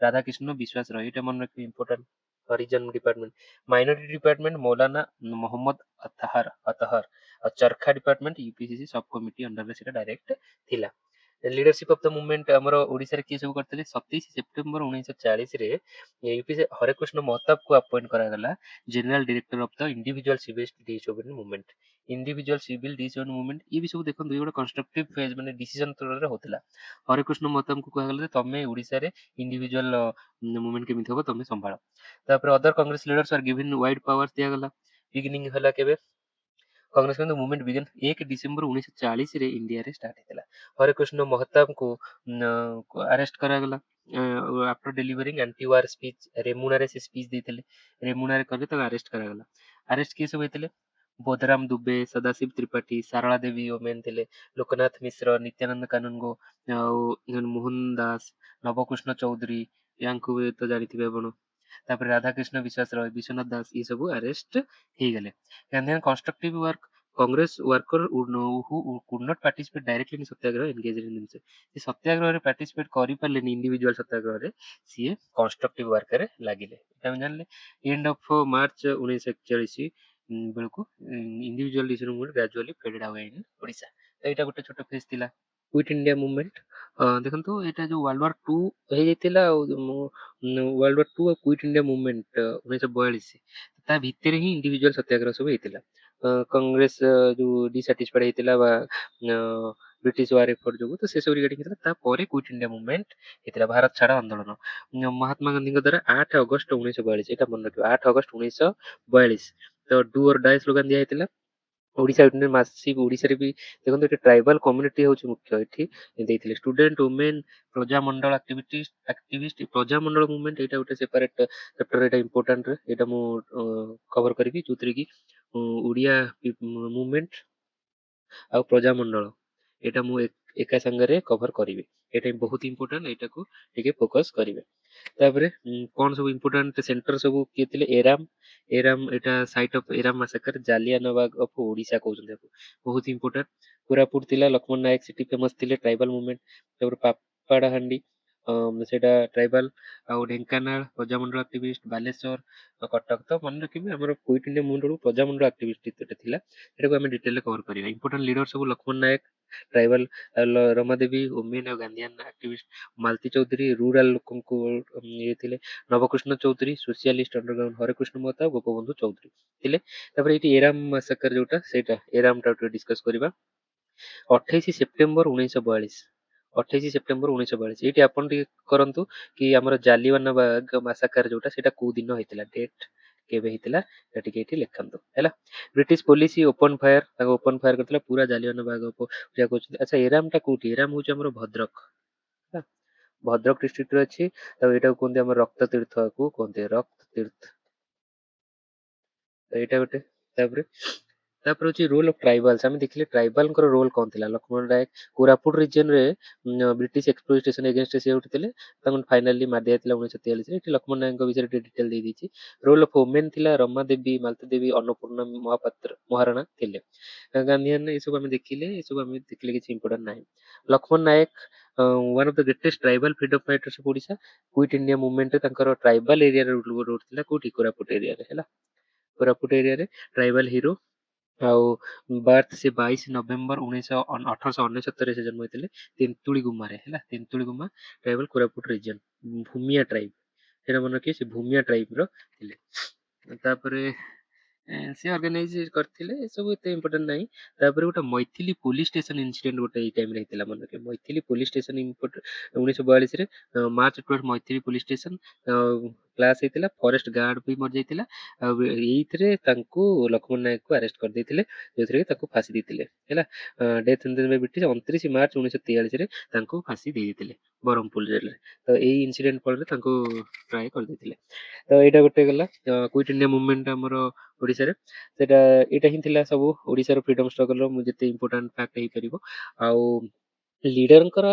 ରାଧାକୃଷ୍ଣ ବିଶ୍ୱାସ ରଏ, ଏଇଟା ମନେ ରଖିବେ, important. Harijan department, minority department Maulana Mohammad Athar, ଆଉ charkha department UPCC subcommittee ଅଣ୍ଡରରେ ସେଟା ଡାଇରେକ୍ଟ ଥିଲା। ଲିଡରସିପ ଅଫ ଦ ମୁଭମେଣ୍ଟ ଆମର ଓଡ଼ିଶାରେ କିଏ ସବୁ କରିଥିଲେ, 27 ସେପ୍ଟେମ୍ବର 1940ରେ ୟୁପିସି ହରେକୃଷ୍ଣ ମହତାବକୁ ଆପଏଣ୍ଟ କରାଗଲା general director of the individual civil disobedient movement. Individual civil disobedient movement, ଇଏ ବି ସବୁ ଦେଖନ୍ତୁ, ଇଏ ଗୋଟେ କନଷ୍ଟ୍ରକ୍ଟିଭ ଫେଜ, ମାନେ ଡିସିଜନ ତଳରେ ହଉଥିଲା। ହରେକୃଷ୍ଣ ମହତାବଙ୍କୁ କୁହାଗଲା ଯେ ତମେ ଓଡ଼ିଶାରେ ଇଣ୍ଡିଭିଜୁଆଲ ମୁଭମେଣ୍ଟ କେମିତି ହବ ତମେ ସମ୍ଭାଳ। ତାପରେ ଅଦର କଂଗ୍ରେସ ଲିଡର୍ସ ଆର ଗିଭେନ ୱାଇଡ ପାୱାର ଦିଆଗଲା। ବିଗିନିଂ ହେଲା କେବେ, କଂଗ୍ରେସ କିନ୍ତୁ ମୁଭମେଣ୍ଟ ବିଗିନ 1 ଡିସେମ୍ବର 1940ରେ ଇଣ୍ଡିଆରେ ଷ୍ଟାର୍ଟ ହେଇଥିଲା। ହରେକୃଷ୍ଣ ମହତାବଙ୍କୁ ଆରେଷ୍ଟ କରାଗଲା after delivering anti war speech, ରେମୁଣାରେ ସେ ସ୍ପିଚ୍ ଦେଇଥିଲେ, ରେମୁଣାରେ କରିଲେ ତାଙ୍କୁ ଆରେଷ୍ଟ କରାଗଲା। ଆରେଷ୍ଟ କିଏ ସବୁ ହେଇଥିଲେ, ବୋଧରାମ ଦୁବେ, ସଦାଶିବ ତ୍ରିପାଠୀ, ସାରଳା ଦେବୀ ଓମେନ ଥିଲେ, ଲୋକନାଥ ମିଶ୍ର, ନିତ୍ୟାନନ୍ଦ କାନୁନଗୋ, ଆଉ ମୋହନ ଦାସ, ନବକୃଷ୍ଣ ଚୌଧୁରୀ, ୟାଙ୍କୁ ବି ତ ଜାଣିଥିବେ ଆପଣ। ତାପରେ ରାଧାକୃଷ୍ଣ ବିଶ୍ୱାସ ରୟ, ବିଶ୍ୱନାଥ ଦାସ, ଏ ସବୁ ଆରେଷ୍ଟ ହେଇଗଲେ। Gandhian constructive work, Congress worker who could not participate directly in satyagraha engage in ଜିନିଷ, ସେ ସତ୍ୟାଗ୍ରହରେ ପାର୍ଟିସିପେଟ୍ କରିପାରିଲେନି ଇଣ୍ଡିଭିଜୁଆଲ ସତ୍ୟାଗ୍ରହରେ, ସିଏ କନଷ୍ଟ୍ରକ୍ଟିଭ ୱାର୍କରେ ଲାଗିଲେ। ଏଟା ଆମେ ଜାଣିଲେ। ଏଣ୍ଡ ଅଫ୍ ମାର୍ଚ୍ଚ 1941 ବେଳକୁ individual decision movement gradually faded away in Odisha. ତ ଏଇଟା ଗୋଟେ ଛୋଟ ଫେଜ୍ ଥିଲା। କୁଇଟ୍ ଇଣ୍ଡିଆ ମୁଭମେଣ୍ଟ, ଦେଖନ୍ତୁ ଏଇଟା ଯୋଉ ୱାର୍ଲଡ ୱାର 2 ହେଇଯାଇଥିଲା ଆଉ ୱାର୍ଲଡ ୱାର 2 ଆଉ କୁଇଟ୍ ଇଣ୍ଡିଆ ମୁଭମେଣ୍ଟ 1942, ତା ଭିତରେ ହିଁ ଇଣ୍ଡିଭିଜୁଆଲ ସତ୍ୟାଗ୍ରହ ସବୁ ହେଇଥିଲା। କଂଗ୍ରେସ ଯୋଉ ଡିସାଟିସ୍ଫାଇଡ୍ ହେଇଥିଲା ବା ବ୍ରିଟିଶ ୱାର ଏଫର୍ଟ ଯୋଗୁ, ତ ସେସବୁ ରିଗାର୍ଡିଂ ହେଇଥିଲା। ତାପରେ କୁଇଟ୍ ଇଣ୍ଡିଆ ମୁଭମେଣ୍ଟ ହେଇଥିଲା, ଭାରତ ଛାଡ ଆନ୍ଦୋଳନ। ମହାତ୍ମା ଗାନ୍ଧୀଙ୍କ ଦ୍ୱାରା 8 ଅଗଷ୍ଟ 1942, ଏଇଟା ମନେ ରଖିବ, 8 ଅଗଷ୍ଟ 1942 ତ ଡୁ ଅର୍ ଡାଏ ସ୍ଲୋଗାନ ଦିଆ ହେଇଥିଲା। ଓଡ଼ିଶା ମାସିଭ, ଓଡ଼ିଶାରେ ବି ଦେଖନ୍ତୁ ଏଠି ଟ୍ରାଇବାଲ କମ୍ୟୁନିଟି ହଉଛି ମୁଖ୍ୟ ଏଠି ଦେଇଥିଲେ। Student, women, Praja Mandal activist, Praja Mandal movement ଏଇଟା ଗୋଟେ ସେପାରେଟ ଚାପ୍ଟର, ଏଇଟା ଇମ୍ପୋର୍ଟାଣ୍ଟ, ଏଇଟା ମୁଁ କଭର କରିବି, ଯୋଉଥିରେ କି ଓଡ଼ିଆ ମୁଭମେଣ୍ଟ ଆଉ ପ୍ରଜାମଣ୍ଡଳ ଏଇଟା ମୁଁ ଏକା ସାଙ୍ଗରେ କଭର କରିବି। ଏଇଟା ବହୁତ ଇମ୍ପୋର୍ଟାଣ୍ଟ, ଏଇଟାକୁ ଟିକେ ଫୋକସ କରିବେ। ତାପରେ କଣ ସବୁ ଇମ୍ପୋର୍ଟାଣ୍ଟ ସେଣ୍ଟର ସବୁ କିଏ ଥିଲେ? ଏରାମ ଏଇଟା side of ଏରାମ ମାସାକର, Jallianwala Bagh of Odisha କହୁଛନ୍ତି ତାକୁ, ବହୁତ ଇମ୍ପୋର୍ଟାଣ୍ଟ। କୋରାପୁଟ ଥିଲା, ଲକ୍ଷ୍ମଣ ନାୟକ ସେଠି ଫେମସ ଥିଲେ, ଟ୍ରାଇବାଲ ମୁଭମେଣ୍ଟ। ତାପରେ ପାପଡ଼ାହାଣ୍ଡି ସେଇଟା ଟ୍ରାଇବାଲ, ଆଉ ଢେଙ୍କାନାଳ ପ୍ରଜାମଣ୍ଡଳ ଆକ୍ଟିଭିଷ୍ଟ, ବାଲେଶ୍ୱର, କଟକ। ତ ମନେ ରଖିବେ ଆମର କୁଇଟ୍ ଇଣ୍ଡିଆ ମୁଭମେଣ୍ଟ ବେଳକୁ ପ୍ରଜାମଣ୍ଡଳ ଆକ୍ଟିଭିଷ୍ଟ ଏତେ ଥିଲା, ଏଟାକୁ ଆମେ ଡିଟେଲରେ କଭର କରିବା। ଇମ୍ପୋର୍ଟାଣ୍ଟ ଲିଡର ସବୁ ଲକ୍ଷ୍ମଣ ନାୟକ ଟ୍ରାଇବାଲ, ରମାଦେବୀ ଓମେନ୍ ଆଉ ଗାନ୍ଧିଆନ ଆକ୍ଟିଭିଷ୍ଟ, ମାଲତୀ ଚୌଧୁରୀ ରୁରାଲ ଲୋକଙ୍କୁ ଇଏ ଥିଲେ, ନବକୃଷ୍ଣ ଚୌଧୁରୀ ସୋସିଆଲିଷ୍ଟ ଅଣ୍ଡରଗ୍ରାଉଣ୍ଡ, ହରେକୃଷ୍ଣ ମହତା, ଗୋପବନ୍ଧୁ ଚୌଧୁରୀ ଥିଲେ। ତାପରେ ଏଇଠି ଏରାମ ମାସାକର ଯୋଉଟା, ସେଇଟା ଏରାମ ଟା ଟିକେ ଡିସ୍କସ କରିବା। 28 ସେପ୍ଟେମ୍ବର 1942, 28 ସେପ୍ଟେମ୍ବର 1942, ଏଇଠି ଆପଣ ଟିକେ କରନ୍ତୁ କି ଆମର ଜାଲିଆନାବାଗ ମାସାକର ଯୋଉଟା, ସେଇଟା କୋଉ ଦିନ ହେଇଥିଲା, ଡେଟ୍ କେବେ ହେଇଥିଲା, এটা ଟିକେ ଏଠି ଲେଖନ୍ତୁ ହେଲା। ବ୍ରିଟିଶ ପୋଲିସ ଓପନ ଫାୟାର, ତାଙ୍କୁ ଓପନ ଫାୟାର କରିଥିଲା ପୁରା ଜାଲିଆନାବାଗ ପୂଜା କରୁଛନ୍ତି। ଆଚ୍ଛା ଏରାମ ଟା କୋଉଠି? ଏରାମ ହଉଛି ଆମର ଭଦ୍ରକ, ହେଲା, ଭଦ୍ରକ ଡିଷ୍ଟ୍ରିକ୍ଟରେ ଅଛି। ତ ଏଇଟାକୁ କୁହନ୍ତି ଆମର ରକ୍ତ ତୀର୍ଥକୁ କୁହନ୍ତି, ରକ୍ତ ତୀର୍ଥ, ଏଇଟା ଗୋଟେ। ତାପରେ ତାପରେ ହଉଛି ରୋଲ ଅଫ ଟ୍ରାଇବାଲ୍ସ, ଆମେ ଦେଖିଲେ ଟ୍ରାଇବାଲଙ୍କର ରୋଲ କଣ ଥିଲା। ଲକ୍ଷ୍ମଣ ନାୟକ କୋରାପୁଟ ରିଜିୟନରେ ବ୍ରିଟିଶ ଏକ୍ସପ୍ଲୋଇଟେସନ ଏଗେନଷ୍ଟ ସେ ଉଠିଥିଲେ, ତାଙ୍କୁ ଫାଇନାଲି ମାରି ଦିଆଯାଇଥିଲା 1943ରେ। ଏଠି ଲକ୍ଷ୍ମଣ ନାୟକଙ୍କ ବିଷୟରେ ଟିକେ ଡିଟେଲ ଦେଇଦେଇଛି। ରୋଲ ଅଫ ଓମେନ୍ ଥିଲା, ରମା ଦେବୀ, ମାଲତୀ ଦେବୀ, ଅନ୍ନପୂର୍ଣ୍ଣା ମହାପାତ୍ର ମହାରଣା ଥିଲେ। ଗାନ୍ଧିଆନ ଏସବୁ ଆମେ ଦେଖିଲେ, ଏସବୁ ଆମେ ଦେଖିଲେ କିଛି ଇମ୍ପୋର୍ଟାଣ୍ଟ ନାହିଁ। Laxman Nayak one of the greatest tribal freedom fighters of Odisha. Quit India ମୁଭମେଣ୍ଟରେ ତାଙ୍କର ଟ୍ରାଇବାଲ ଏରିଆରେ ରୁଲ ଥିଲା, କୋଉଠି? କୋରାପୁଟ ଏରିଆରେ, ହେଲା, କୋରାପୁଟ ଏରିଆରେ ଟ୍ରାଇବାଲ ହିରୋ। ଆଉ ବାର୍ଥ ସେ 22 ନଭେମ୍ବର 1869 ସେ ଜନ୍ମ ହେଇଥିଲେ, ତେନ୍ତୁଳି ଗୁମାରେ, ହେଲା, Tentuli Guma tribal, Koraput region, Bhumia tribe, ସେଇଟା ମନେ ରଖିବେ, ସେ ଭୂମିଆ ଟ୍ରାଇବର ଥିଲେ। ତାପରେ ସେ ଅର୍ଗାନାଇଜ କରିଥିଲେ, ଏସବୁ ଏତେ ଇମ୍ପୋର୍ଟାଣ୍ଟ ନାହିଁ। ତାପରେ ଗୋଟେ ମୈଥିଲି ପୋଲିସ ଷ୍ଟେସନ ଇନସିଡେଣ୍ଟ ଗୋଟେ ଏଇ ଟାଇମରେ ହେଇଥିଲା, ମନେ ରଖିବେ, ମୈଥିଲି ପୋଲିସ ଷ୍ଟେସନ 1942ରେ March 12 Maithili police station clash ହେଇଥିଲା, ଫରେଷ୍ଟ ଗାର୍ଡ ବି ମରିଯାଇଥିଲା। ଆଉ ଏଇଥିରେ ତାଙ୍କୁ ଲକ୍ଷ୍ମଣ ନାୟକକୁ ଆରେଷ୍ଟ କରିଦେଇଥିଲେ, ଯୋଉଥିରେ କି ତାକୁ ଫାଶୀ ଦେଇଥିଲେ, ହେଲା। ଡେଥ୍ ବ୍ରିଟିଶ 29 ମାର୍ଚ୍ଚ 1943ରେ ତାଙ୍କୁ ଫାଶୀ ଦେଇଥିଲେ ବ୍ରହ୍ମପୁର ଜେଲରେ। ତ ଏଇ ଇନସିଡେଣ୍ଟ ଫଳରେ ତାଙ୍କୁ ଟ୍ରାଏ କରିଦେଇଥିଲେ। ତ ଏଇଟା ଗୋଟେ ଗଲା କୁଇଟ୍ ଇଣ୍ଡିଆ ମୁଭମେଣ୍ଟ ଆମର ଓଡ଼ିଶାରେ। ସେଟା ଏଇଟା ହିଁ ଥିଲା ସବୁ ଓଡ଼ିଶାର ଫ୍ରିଡମ ଷ୍ଟ୍ରଗଲର ମୁଁ ଯେତେ ଇମ୍ପୋର୍ଟାଣ୍ଟ ଫ୍ୟାକ୍ଟ ହେଇପାରିବ। ଆଉ ଲିଡରଙ୍କର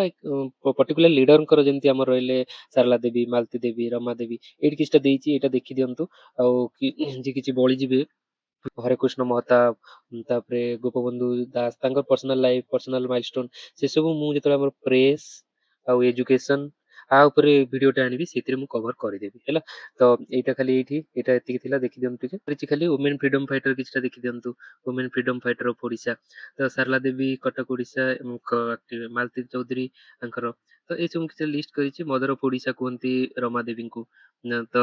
ପର୍ଟିକୁଲାର ଲିଡରଙ୍କର ଯେମିତି ଆମର ରହିଲେ ସାରଳା ଦେବୀ, ମାଲତୀ ଦେବୀ, ରମା ଦେବୀ, ଏଇଠି କିଛିଟା ଦେଇଛି, ଏଇଟା ଦେଖି ଦିଅନ୍ତୁ। ଆଉ ଯେ କିଛି ବଳିଯିବେ, ହରେକୃଷ୍ଣ ମହତାବ, ତାପରେ ଗୋପବନ୍ଧୁ ଦାସ, ତାଙ୍କର ପର୍ସନାଲ ଲାଇଫ, ପର୍ସନାଲ ମାଇଲଷ୍ଟୋନ, ସେସବୁ ମୁଁ ଯେତେବେଳେ ଆମର ପ୍ରେସ୍ ଆଉ ଏଜୁକେସନ ଆ ଉପରେ ଭିଡ଼ିଓଟା ଆଣିବି, ସେଥିରେ ମୁଁ କଭର କରିଦେବି, ହେଲା। ତ ଏଇଟା ଖାଲି ଏଇଠି ଏଇଟା ଏତିକି ଥିଲା, ଦେଖିଦିଅନ୍ତୁ ଟିକେ। କିଛି ଖାଲି ଓମେନ୍ ଫ୍ରିଡମ ଫାଇଟର କିଛିଟା ଦେଖିଦିଅନ୍ତୁ, women freedom fighter of Odisha. ତ ସାରଳା ଦେବୀ କଟକ ଓଡ଼ିଶା, ମାଲତୀ ଚୌଧୁରୀ ତାଙ୍କର, ତ ଏସବୁ କିଛି ଲିଷ୍ଟ କରିଛି। ମଦର ଅଫ ଓଡ଼ିଶା କୁହନ୍ତି ରମା ଦେବୀଙ୍କୁ, ତ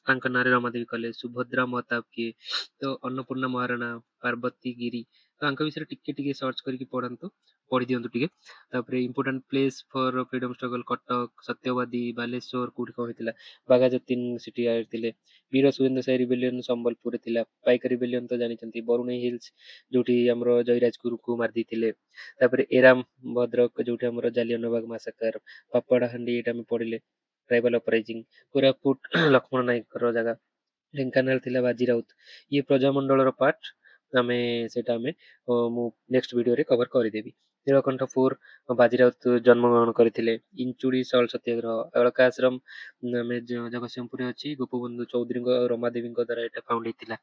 ତାଙ୍କ ନାଁରେ ରମାଦେବୀ କଲେଜ। ସୁଭଦ୍ରା ମହତାବ କିଏ? ତ ଅନ୍ନପୂର୍ଣ୍ଣା ମହାରଣା, ପାର୍ବତୀ ଗିରି, ତ ତାଙ୍କ ବିଷୟରେ ଟିକେ ଟିକେ ସର୍ଚ୍ଚ କରିକି ପଢନ୍ତୁ, ପଢି ଦିଅନ୍ତୁ ଟିକେ। ତାପରେ ଇମ୍ପୋର୍ଟାଣ୍ଟ ପ୍ଲେସ୍ ଫର ଫ୍ରିଡମ ଷ୍ଟ୍ରଗଲ, କଟକ, ସତ୍ୟବାଦୀ, ବାଲେଶ୍ୱର କୋଉଠି କଣ ହେଇଥିଲା, ବାଘା ଯତୀନ ସେଠି ଥିଲେ, ବୀର ସୁରେନ୍ଦ୍ର ସାହି ରିବେଲିୟନ ସମ୍ବଲପୁରରେ ଥିଲା, ପାଇକ ରିବେଲିୟନ ତ ଜାଣିଛନ୍ତି, ବରୁଣେଇ ହିଲ୍ସ ଯୋଉଠି ଆମର ଜୟୀରାଜଗୁରୁଙ୍କୁ ମାରି ଦେଇଥିଲେ। ତାପରେ ଏରାମ ଭଦ୍ରକ ଯୋଉଠି ଆମର ଜାଲିଆନାବାଗ ମାସାକର, ପାପଡ଼ାହାଣ୍ଡି ଏଇଟା ଆମେ ପଢିଲେ, ଟ୍ରାଇବାଲ ଅପରାଇଜିଂ, କୋରାପୁଟ ଲକ୍ଷ୍ମଣ ନାୟକଙ୍କର ଜାଗା, ଢେଙ୍କାନାଳ ଥିଲା ବାଜି ରାଉତ। ଇଏ ପ୍ରଜାମଣ୍ଡଳର ପାର୍ଟ, ଆମେ ସେଇଟା ଆମେ ମୁଁ ନେକ୍ସଟ ଭିଡ଼ିଓରେ କଭର କରିଦେବି। ନୀଳକଣ୍ଠ ଫୋର୍ ବାଜିରାଉତ ଜନ୍ମଗ୍ରହଣ କରିଥିଲେ। ଇଞ୍ଚୁଡ଼ି ସଲ୍ ସତ୍ୟାଗ୍ରହ ଅଳକା ଆଶ୍ରମ ଆମେ ଜଗତସିଂହପୁରରେ ଅଛି, ଗୋପବନ୍ଧୁ ଚୌଧୁରୀଙ୍କ ଆଉ ରମାଦେବୀଙ୍କ ଦ୍ୱାରା ଏଇଟା ଫାଉଣ୍ଡ ହେଇଥିଲା।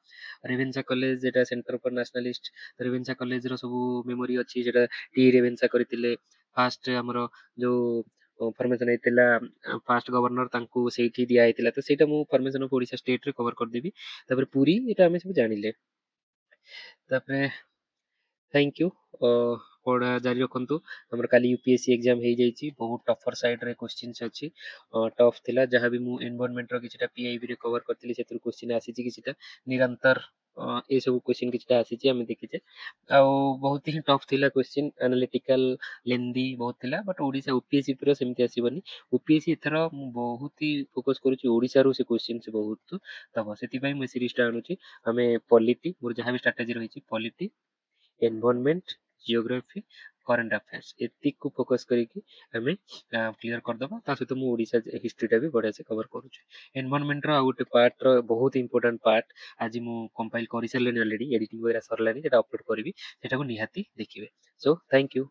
ରେଭେନ୍ସା କଲେଜ ଏଟା ସେଣ୍ଟର ଫର ନ୍ୟାସନାଲିଷ୍ଟ। ରେଭେନ୍ସା କଲେଜର ସବୁ ମେମୋରି ଅଛି, ସେଟା ଟି ରେଭେନ୍ସା କରିଥିଲେ। ଫାଷ୍ଟ ଆମର ଯୋଉ ଫର୍ମେସନ ହେଇଥିଲା ଫାଷ୍ଟ ଗଭର୍ଣ୍ଣର ତାଙ୍କୁ ସେଇଠି ଦିଆ ହେଇଥିଲା, ତ ସେଇଟା ମୁଁ ଫର୍ମେସନ ଅଫ ଓଡ଼ିଶା ଷ୍ଟେଟରେ କଭର କରିଦେବି। ତାପରେ ପୁରୀ ଏଟା ଆମେ ସବୁ ଜାଣିଲେ। ତାପରେ ଥ୍ୟାଙ୍କ ୟୁ। ପଢ଼ା ଜାରି ରଖନ୍ତୁ। ଆମର କାଲି ୟୁପିଏସସି ଏକ୍ଜାମ ହେଇଯାଇଛି, ବହୁତ ଟଫର ସାଇଡ୍ରେ କୋଶ୍ଚିନ୍ସ ଅଛି। ଟଫ୍ ଥିଲା, ଯାହା ବି ମୁଁ ଏନଭାରନମେଣ୍ଟର କିଛିଟା ପିଆଇବିରେ କଭର କରିଥିଲି ସେଥିରୁ କୋଶ୍ଚିନ୍ ଆସିଛି କିଛିଟା। ନିରନ୍ତର ଏସବୁ କୋଶ୍ଚିନ୍ କିଛିଟା ଆସିଛି ଆମେ ଦେଖିଛେ। ଆଉ ବହୁତ ହିଁ ଟଫ୍ ଥିଲା କୋଶ୍ଚିନ୍, ଆନାଲିଟିକାଲ ଲେନ୍ଦି ବହୁତ ଥିଲା। ବଟ୍ ଓଡ଼ିଶା ଓପିଏସସି ପୁରା ସେମିତି ଆସିବନି। ଓପିଏସସି ଏଥର ମୁଁ ବହୁତ ହି ଫୋକସ୍ କରୁଛି ଓଡ଼ିଶାରୁ ସେ କୋଶ୍ଚିନ୍ସ ବହୁତ ଦେବ, ସେଥିପାଇଁ ମୁଁ ଏ ସିରିଜଟା ଆଣୁଛି। ଆମେ ପଲିଟି, ମୋର ଯାହା ବି ଷ୍ଟ୍ରାଟେଜି ରହିଛି polity, environment, geography, current affairs ଏତିକୁ ଫୋକସ୍ କରିକି ଆମେ କ୍ଲିୟର କରିଦେବା। ତା ସହିତ ମୁଁ ଓଡ଼ିଶା ହିଷ୍ଟ୍ରିଟା ବି ବଢ଼ିଆ ସେ କଭର କରୁଛି। ଏନଭାରନମେଣ୍ଟର ଆଉ ଗୋଟେ ପାର୍ଟର ବହୁତ ଇମ୍ପୋର୍ଟାଣ୍ଟ ପାର୍ଟ ଆଜି ମୁଁ କମ୍ପାଇଲ୍ କରିସାରିଲିଣି ଅଲରେଡ଼ି, ଏଡିଟିଂ ବଗେରା ସରିଲାଣି, ସେଟା ଅପଲୋଡ଼ କରିବି, ସେଟାକୁ ନିହାତି ଦେଖିବେ। So thank you.